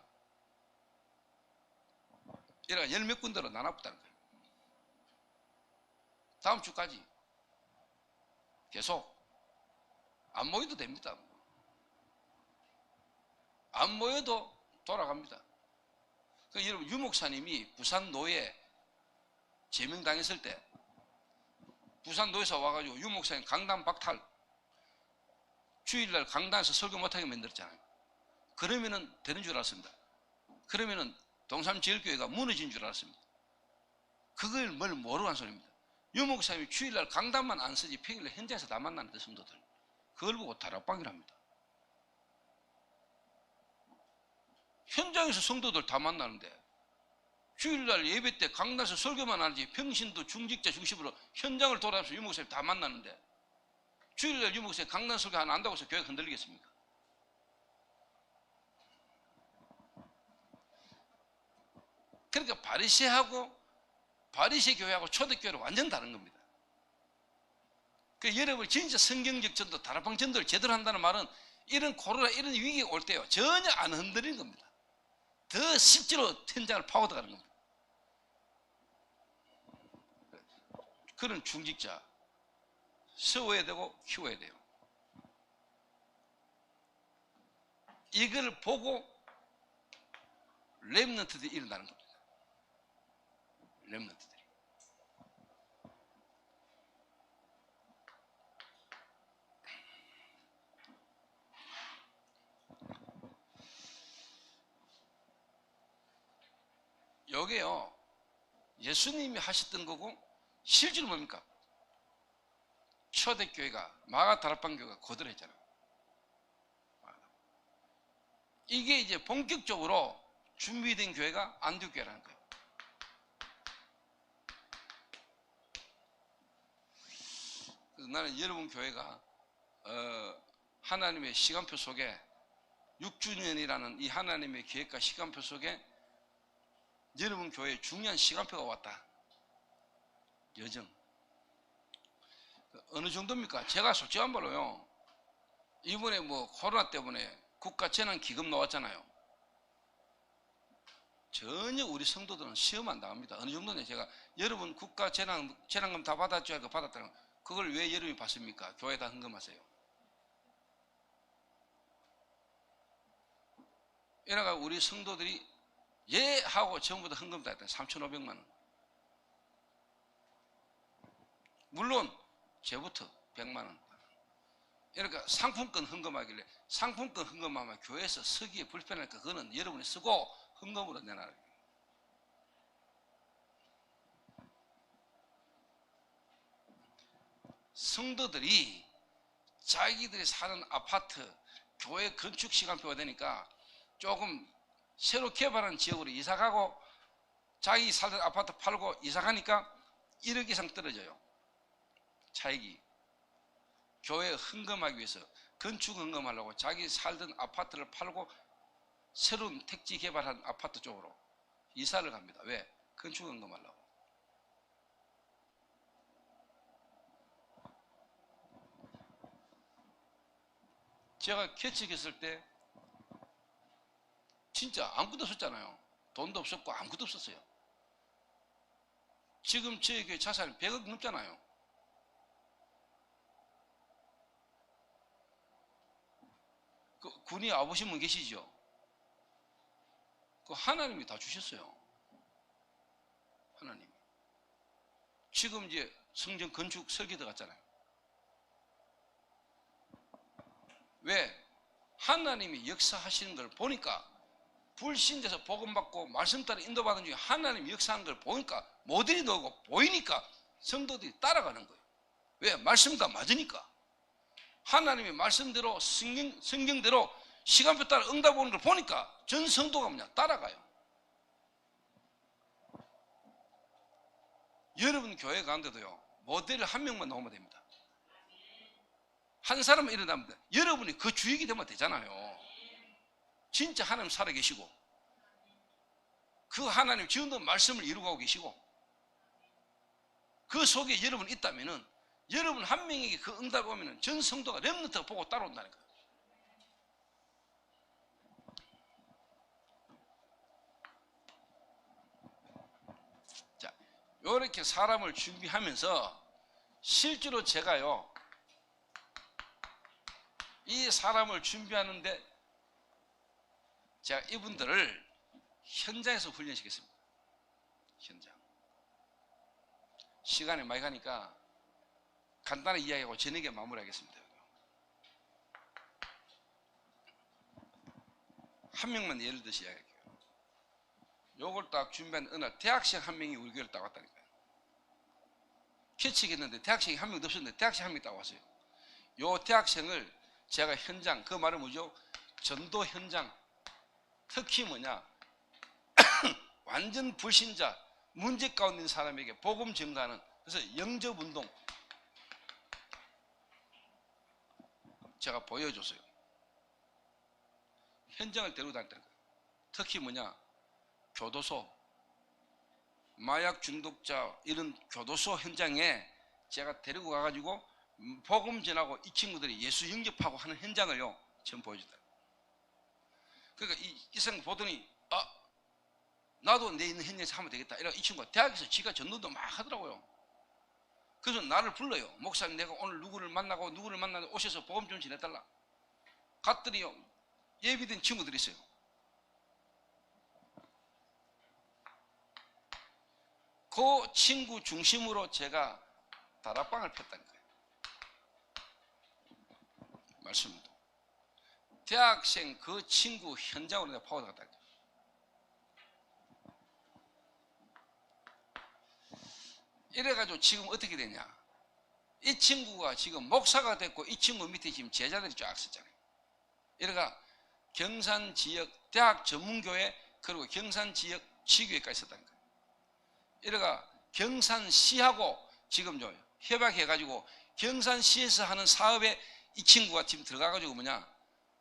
이래가 10몇 군데로 나눠봤다는 거예요. 다음 주까지 계속 안 모여도 됩니다. 안 모여도 돌아갑니다. 그러니까 여러분, 유 목사님이 부산 노예 제명당했을 때 부산 노예에서 와가지고 유 목사님 강단 박탈, 주일날 강단에서 설교 못하게 만들었잖아요. 그러면은 되는 줄 알았습니다. 그러면은 동삼제일교회가 무너진 줄 알았습니다. 그걸 뭘 모르고 한 소리입니다. 유 목사님이 주일날 강단만 안 쓰지 평일날 현장에서 다 만나는데 성도들, 그걸 보고 다락방이랍니다. 현장에서 성도들 다 만나는데 주일날 예배 때 강단에서 설교만 하지 평신도 중직자 중심으로 현장을 돌아다니면서 유 목사님 다 만나는데 주일날 유 목사님 강단 설교 하나 안다고 해서 교회가 흔들리겠습니까? 그러니까 바리새 교회하고 초대교회는 완전 다른 겁니다. 그 여러분 진짜 성경적 전도, 다락방 전도를 제대로 한다는 말은 이런 코로나 이런 위기가 올 때요 전혀 안 흔들리는 겁니다. 더 실제로 현장을 파고들어가는 겁니다. 그런 중직자 세워야 되고 키워야 돼요. 이걸 보고 렘넌트들이 일어나는 겁니다. 렘넌트들이. 여기요 예수님이 하셨던 거고 실제로 뭡니까? 초대교회가 마가다락방교회가 거절했잖아요. 이게 이제 본격적으로 준비된 교회가 안디옥교회라는 거예요. 그래서 나는 여러분 교회가 하나님의 시간표 속에 6주년이라는 이 하나님의 계획과 시간표 속에 여러분 교회에 중요한 시간표가 왔다. 여정. 어느 정도입니까? 제가 솔직한 말로요, 이번에 뭐 코로나 때문에 국가재난기금 나왔잖아요. 전혀 우리 성도들은 시험 안 당합니다. 어느 정도냐, 제가 여러분 국가재난금 다 받았죠? 하고 받았다는 거, 그걸 왜 여러분이 받습니까? 교회에다 헌금하세요. 이래가 우리 성도들이 예 하고 전부 다 헌금 다 했다. 3,500만 원. 물론 제부터 100만 원. 그러니까 상품권 헌금하길래, 상품권 헌금하면 교회에서 쓰기에 불편하니까 그거는 여러분이 쓰고 헌금으로 내놔라. 성도들이 자기들이 사는 아파트, 교회 건축 시간표가 되니까 조금 새로 개발한 지역으로 이사가고 자기 살던 아파트 팔고 이사가니까 1억 이상 떨어져요. 차익이. 교회에 헌금하기 위해서 건축 헌금하려고 자기 살던 아파트를 팔고 새로운 택지 개발한 아파트 쪽으로 이사를 갑니다. 왜? 건축 헌금하려고. 제가 개척했을 때 진짜 아무것도 없었잖아요. 돈도 없었고 아무것도 없었어요. 지금 저희 교회 자산이 100억 넘잖아요. 그 군이 아버신 분 계시죠? 그 하나님이 다 주셨어요. 하나님. 지금 이제 성전 건축 설계 들어갔잖아요. 왜? 하나님이 역사하시는 걸 보니까, 불신자에서 복음받고 말씀 따라 인도받은 중에 하나님이 역사하는 걸 보니까, 모델이 나오고 보이니까 성도들이 따라가는 거예요. 왜? 말씀과 맞으니까. 하나님의 말씀대로 성경대로 시간표 따라 응답 오는 걸 보니까 전 성도가 뭐냐? 따라가요. 여러분 교회 가운데도요, 모델 한 명만 나오면 됩니다. 한 사람은 일어나면 돼. 여러분이 그 주역이 되면 되잖아요. 진짜 하나님 살아계시고 그 하나님 지금도 말씀을 이루고 계시고 그 속에 여러분 있다면은, 여러분 한 명에게 그 응답이 오면은 전 성도가 렘넌트가 보고 따라온다니까. 자, 요렇게 사람을 준비하면서 실제로 제가요, 이 사람을 준비하는데 제가 이분들을 현장에서 훈련시켰습니다. 현장. 시간이 많이 가니까 간단히 이야기하고 저녁에 마무리하겠습니다. 한 명만 예를 들어서 이야기할게요. 요걸 딱 준비한 어느 날 대학생 한 명이 우리 교회를 딱 왔다니까요. 캐치했는데 대학생이 한 명도 없었는데 대학생 한 명이 딱 왔어요. 요 대학생을 제가 현장, 그 말은 뭐죠? 전도 현장. 특히 뭐냐? 완전 불신자, 문제 가운데 있는 사람에게 복음 전가하는, 그래서 영접운동 제가 보여줬어요. 현장을 데리고 다녔다는 거예요. 특히 뭐냐? 교도소, 마약 중독자 이런 교도소 현장에 제가 데리고 가가지고 복음 전하고 이 친구들이 예수 영접하고 하는 현장을요, 처음 보여주더라고요. 그러니까 이 사람 보더니, 나도 내 있는 현장에서 하면 되겠다. 이러고 이 친구가 대학에서 지가 전도도 막 하더라고요. 그래서 나를 불러요. 목사님, 내가 오늘 누구를 만나고 누구를 만나고 오셔서 복음 좀 전해달라. 갔더니요, 예비된 친구들이 있어요. 그 친구 중심으로 제가 다락방을 폈다는 거예요. 말씀도. 대학생 그 친구 현장으로 내가 파고 나갔다는 거예요. 이래가지고 지금 어떻게 되냐? 이 친구가 지금 목사가 됐고 이 친구 밑에 지금 제자들이 쫙 있었잖아요. 이래가 경산 지역 대학 전문교회 그리고 경산 지역 지교회까지 있었다는 거예요. 이래가 경산시하고 지금 좀 협약해가지고 경산시에서 하는 사업에 이 친구가 지금 들어가가지고 뭐냐?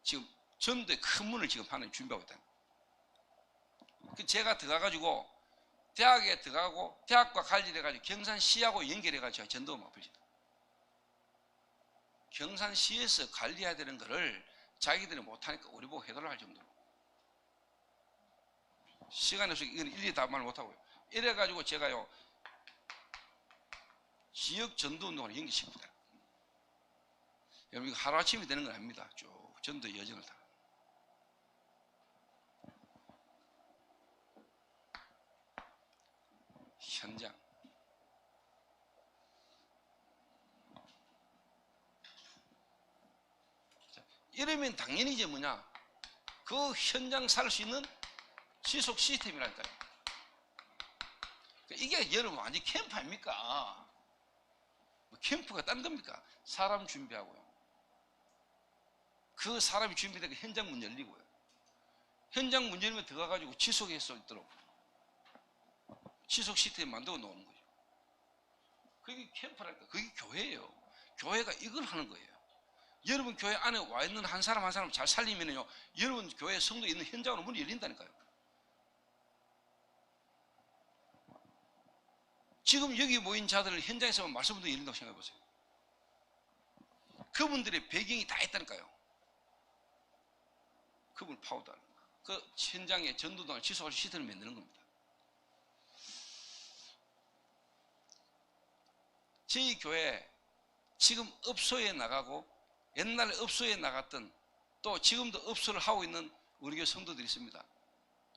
지금 전도의 큰 문을 지금 하나님 준비하고 있다는 거예요. 제가 들어가가지고 대학에 들어가고 대학과 관리해가지고 경산시하고 연결해가지고 전도만 보시다. 경산시에서 관리해야 되는 거를 자기들이 못하니까 우리 보고 해달라 할 정도로. 시간이 없으니 이건 일일이 다 말 못하고요. 이래가지고 제가요, 지역 전도운동을 연기시킵니다. 여러분, 이거 하루아침이 되는 건 아닙니다. 쭉 전도 여정을 다. 현장. 이러면 당연히 이제 뭐냐, 그 현장 살 수 있는 지속 시스템이라니까요. 이게 여러분 완전 캠프 아닙니까? 뭐 캠프가 딴 겁니까? 사람 준비하고요. 그 사람이 준비되고 현장 문 열리고요. 현장 문 열리면 들어가가지고 지속할 수 있도록 지속 시스템 만들어 놓는 거죠. 그게 캠프라니까. 그게 교회예요. 교회가 이걸 하는 거예요. 여러분 교회 안에 와 있는 한 사람 한 사람 잘 살리면요, 여러분 교회 성도에 있는 현장으로 문이 열린다니까요. 지금 여기 모인 자들을 현장에서만 말씀드리고 열린다고 생각해 보세요. 그분들의 배경이 다 있다니까요. 그분 파워다. 그 현장의 전도당을 지속할 수 시스템을 만드는 겁니다. 저희 교회 지금 업소에 나가고 옛날에 업소에 나갔던, 또 지금도 업소를 하고 있는 우리 교회 성도들이 있습니다.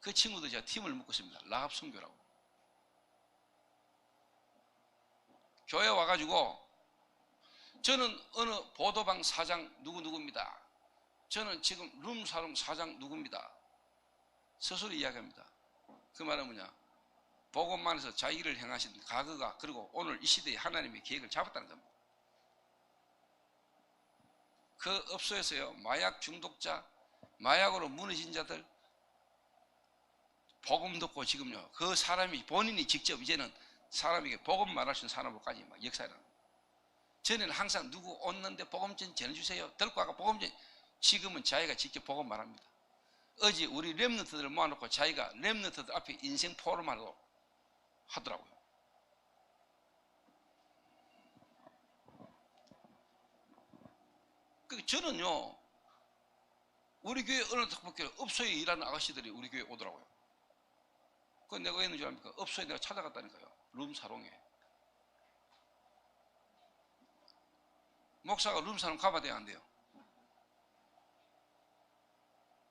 그 친구들 제가 팀을 묶고 있습니다. 라합 선교라고. 교회 와가지고 저는 어느 보도방 사장 누구입니다. 저는 지금 룸사롱 사장 누구입니다. 스스로 이야기합니다. 그 말은 뭐냐, 복음만에서 자기를 행하신 과거가, 그리고 오늘 이 시대에 하나님의 계획을 잡았다는 겁니다. 그 업소에서요, 마약 중독자, 마약으로 무너진 자들 복음 듣고 지금요, 그 사람이 본인이 직접 이제는 사람에게 복음 말할 수 있는 사람으로까지 막 역사를 합니다. 전에는 항상 누구 오는데 복음 좀 전해주세요, 들고 와가 복음 전. 지금은 자기가 직접 복음 말합니다. 어제 우리 렘넌트들을 모아놓고 자기가 렘넌트들 앞에 인생 포럼하고 하더라고요. 저는요, 우리 교회 어느 특목교회 업소에 일하는 아가씨들이 우리 교회에 오더라고요. 그건 내가 왜 있는 줄 압니까? 업소에 내가 찾아갔다니까요. 룸사롱에. 목사가 룸사롱 가봐야 돼요, 안 돼요?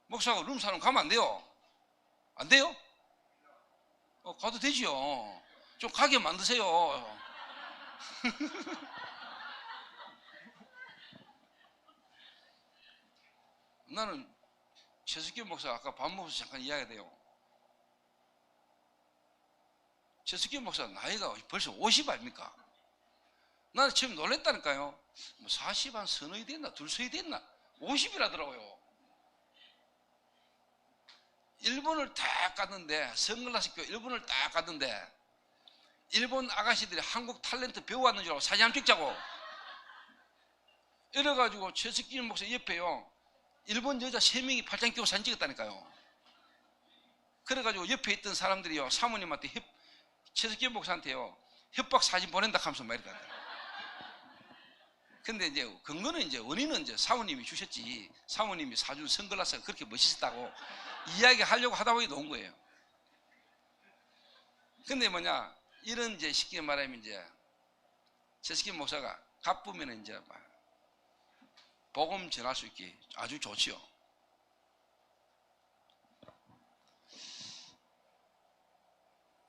목사가 룸사롱 가면 안 돼요? 안 돼요? 가도 되지요. 좀 가게 만드세요. 나는 최석기 목사 아까 밥 먹어서 잠깐 이야기해요. 최석기 목사 나이가 벌써 50 아닙니까? 나는 처음 놀랬다니까요. 뭐 40 한 서너이 됐나 둘서이 됐나 50이라더라고요. 일본을 딱 갔는데, 선글라스 껴 일본을 딱 갔는데 일본 아가씨들이 한국 탤런트 배워왔는 줄 알고 사진 한 찍자고 이래가지고 최석기 목사 옆에요, 일본 여자 3명이 팔짱 끼고 사진 찍었다니까요. 그래가지고 옆에 있던 사람들이요, 사모님한테 최석기 목사한테요 협박 사진 보낸다 하면서 말이다. 근데 이제 근거는 이제 원인은 이제 사모님이 주셨지, 사모님이 사준 선글라스가 그렇게 멋있었다고 이야기하려고 하다 보니 놓은 거예요. 근데 뭐냐, 이런 이제 쉽게 말하면 이제 최석기 목사가 가쁘면 이제 막 복음 전할 수 있게 아주 좋지요.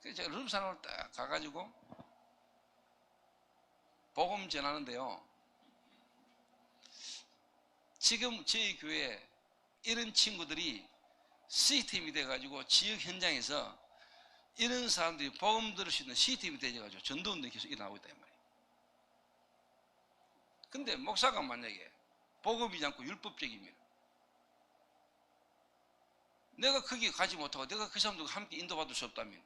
그래서 제가 룸사롱을 딱 가가지고 복음 전하는데요, 지금 저희 교회에 이런 친구들이 시스템이 돼가지고 지역 현장에서 이런 사람들이 복음 들을 수 있는 시스템이 돼가지고 전도운동이 계속 일어나고 있다 이 말이에요. 근데 목사가 만약에 복음이지 않고 율법적이면, 내가 거기 가지 못하고 내가 그 사람들과 함께 인도받을 수 없다면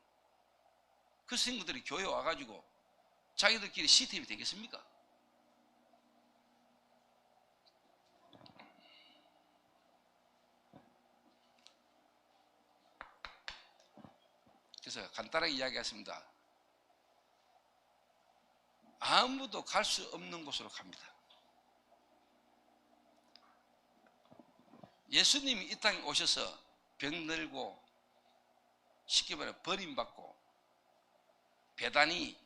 그 친구들이 교회에 와가지고 자기들끼리 시스템이 되겠습니까? 그래서 간단하게 이야기했습니다. 아무도 갈 수 없는 곳으로 갑니다. 예수님이 이 땅에 오셔서 병들고 쉽게 말해 버림받고 배단이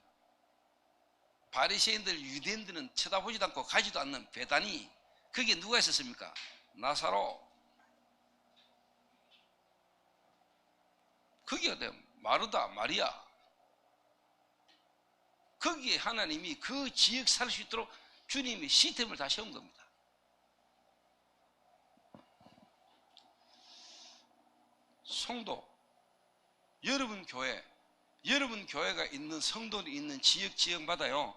바리새인들 유대인들은 쳐다보지도 않고 가지도 않는 배단이 거기에 누가 있었습니까? 나사로. 거기에 마르다 마리아. 거기에 하나님이 그 지역 살 수 있도록 주님이 시스템을 다 세운 겁니다. 성도, 여러분 교회가 있는 성도들이 있는 지역마다요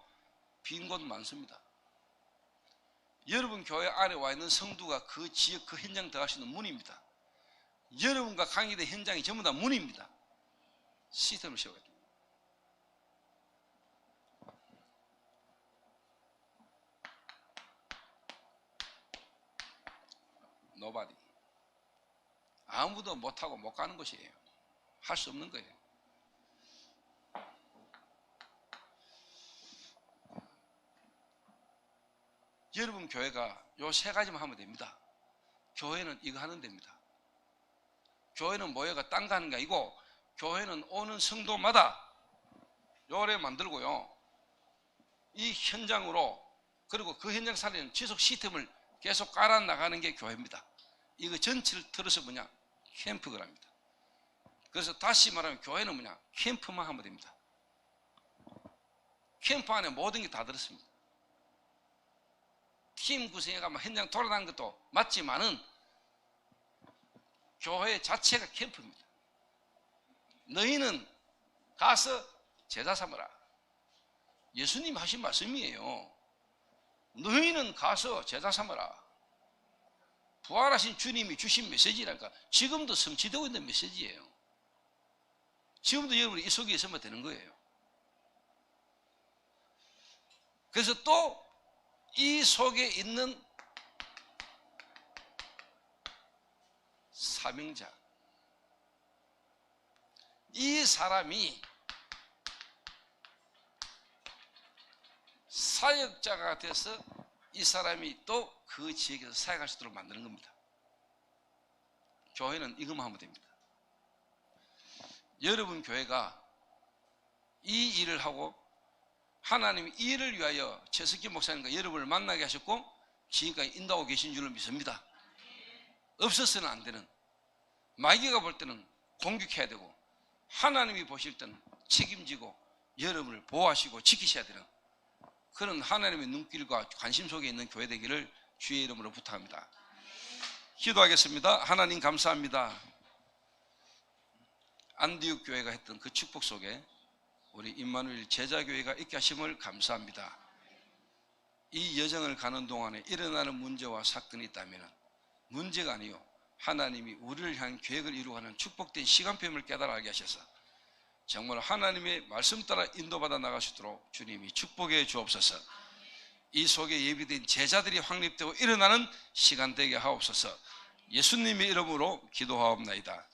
빈 곳 많습니다. 여러분 교회 안에 와 있는 성도가 그 지역 그 현장 들어갈 수 있는 문입니다. 여러분과 관계된 현장이 전부 다 문입니다. 시스템을 세워야 됩니다. Nobody. 아무도 못하고 못 가는 것이에요. 할 수 없는 거예요. 여러분 교회가 요 세 가지만 하면 됩니다. 교회는 이거 하는 데입니다. 교회는 모여가 딴 가는 게 아니고 교회는 오는 성도마다 요래 만들고요. 이 현장으로 그리고 그 현장 살리는 지속 시스템을 계속 깔아 나가는 게 교회입니다. 이거 전체를 틀어서 뭐냐? 캠프거랍니다. 그래서 다시 말하면 교회는 뭐냐? 캠프만 하면 됩니다. 캠프 안에 모든 게 다 들었습니다. 팀 구성해가 현장 돌아다니는 것도 맞지만은 교회 자체가 캠프입니다. 너희는 가서 제자 삼으라. 예수님 하신 말씀이에요. 너희는 가서 제자 삼으라. 부활하신 주님이 주신 메시지라니까. 지금도 성취되고 있는 메시지예요. 지금도 여러분이 이 속에 있으면 되는 거예요. 그래서 또 이 속에 있는 사명자, 이 사람이 사역자가 돼서 이 사람이 또 그 지역에서 사역할 수 있도록 만드는 겁니다. 교회는 이것만 하면 됩니다. 여러분 교회가 이 일을 하고 하나님이 이 일을 위하여 최석기 목사님과 여러분을 만나게 하셨고 지금까지 인도하고 계신 줄을 믿습니다. 없어서는 안 되는, 마귀가 볼 때는 공격해야 되고 하나님이 보실 때는 책임지고 여러분을 보호하시고 지키셔야 되는 그런 하나님의 눈길과 관심 속에 있는 교회 되기를 주의 이름으로 부탁합니다. 기도하겠습니다. 하나님 감사합니다. 안디옥 교회가 했던 그 축복 속에 우리 임마누엘 제자교회가 있게 하심을 감사합니다. 이 여정을 가는 동안에 일어나는 문제와 사건이 있다면 문제가 아니요 하나님이 우리를 향한 계획을 이루어가는 축복된 시간표임을 깨달아 알게 하셔서 정말 하나님의 말씀 따라 인도받아 나갈 수 있도록 주님이 축복해 주옵소서. 이 속에 예비된 제자들이 확립되고 일어나는 시간 되게 하옵소서. 예수님의 이름으로 기도하옵나이다.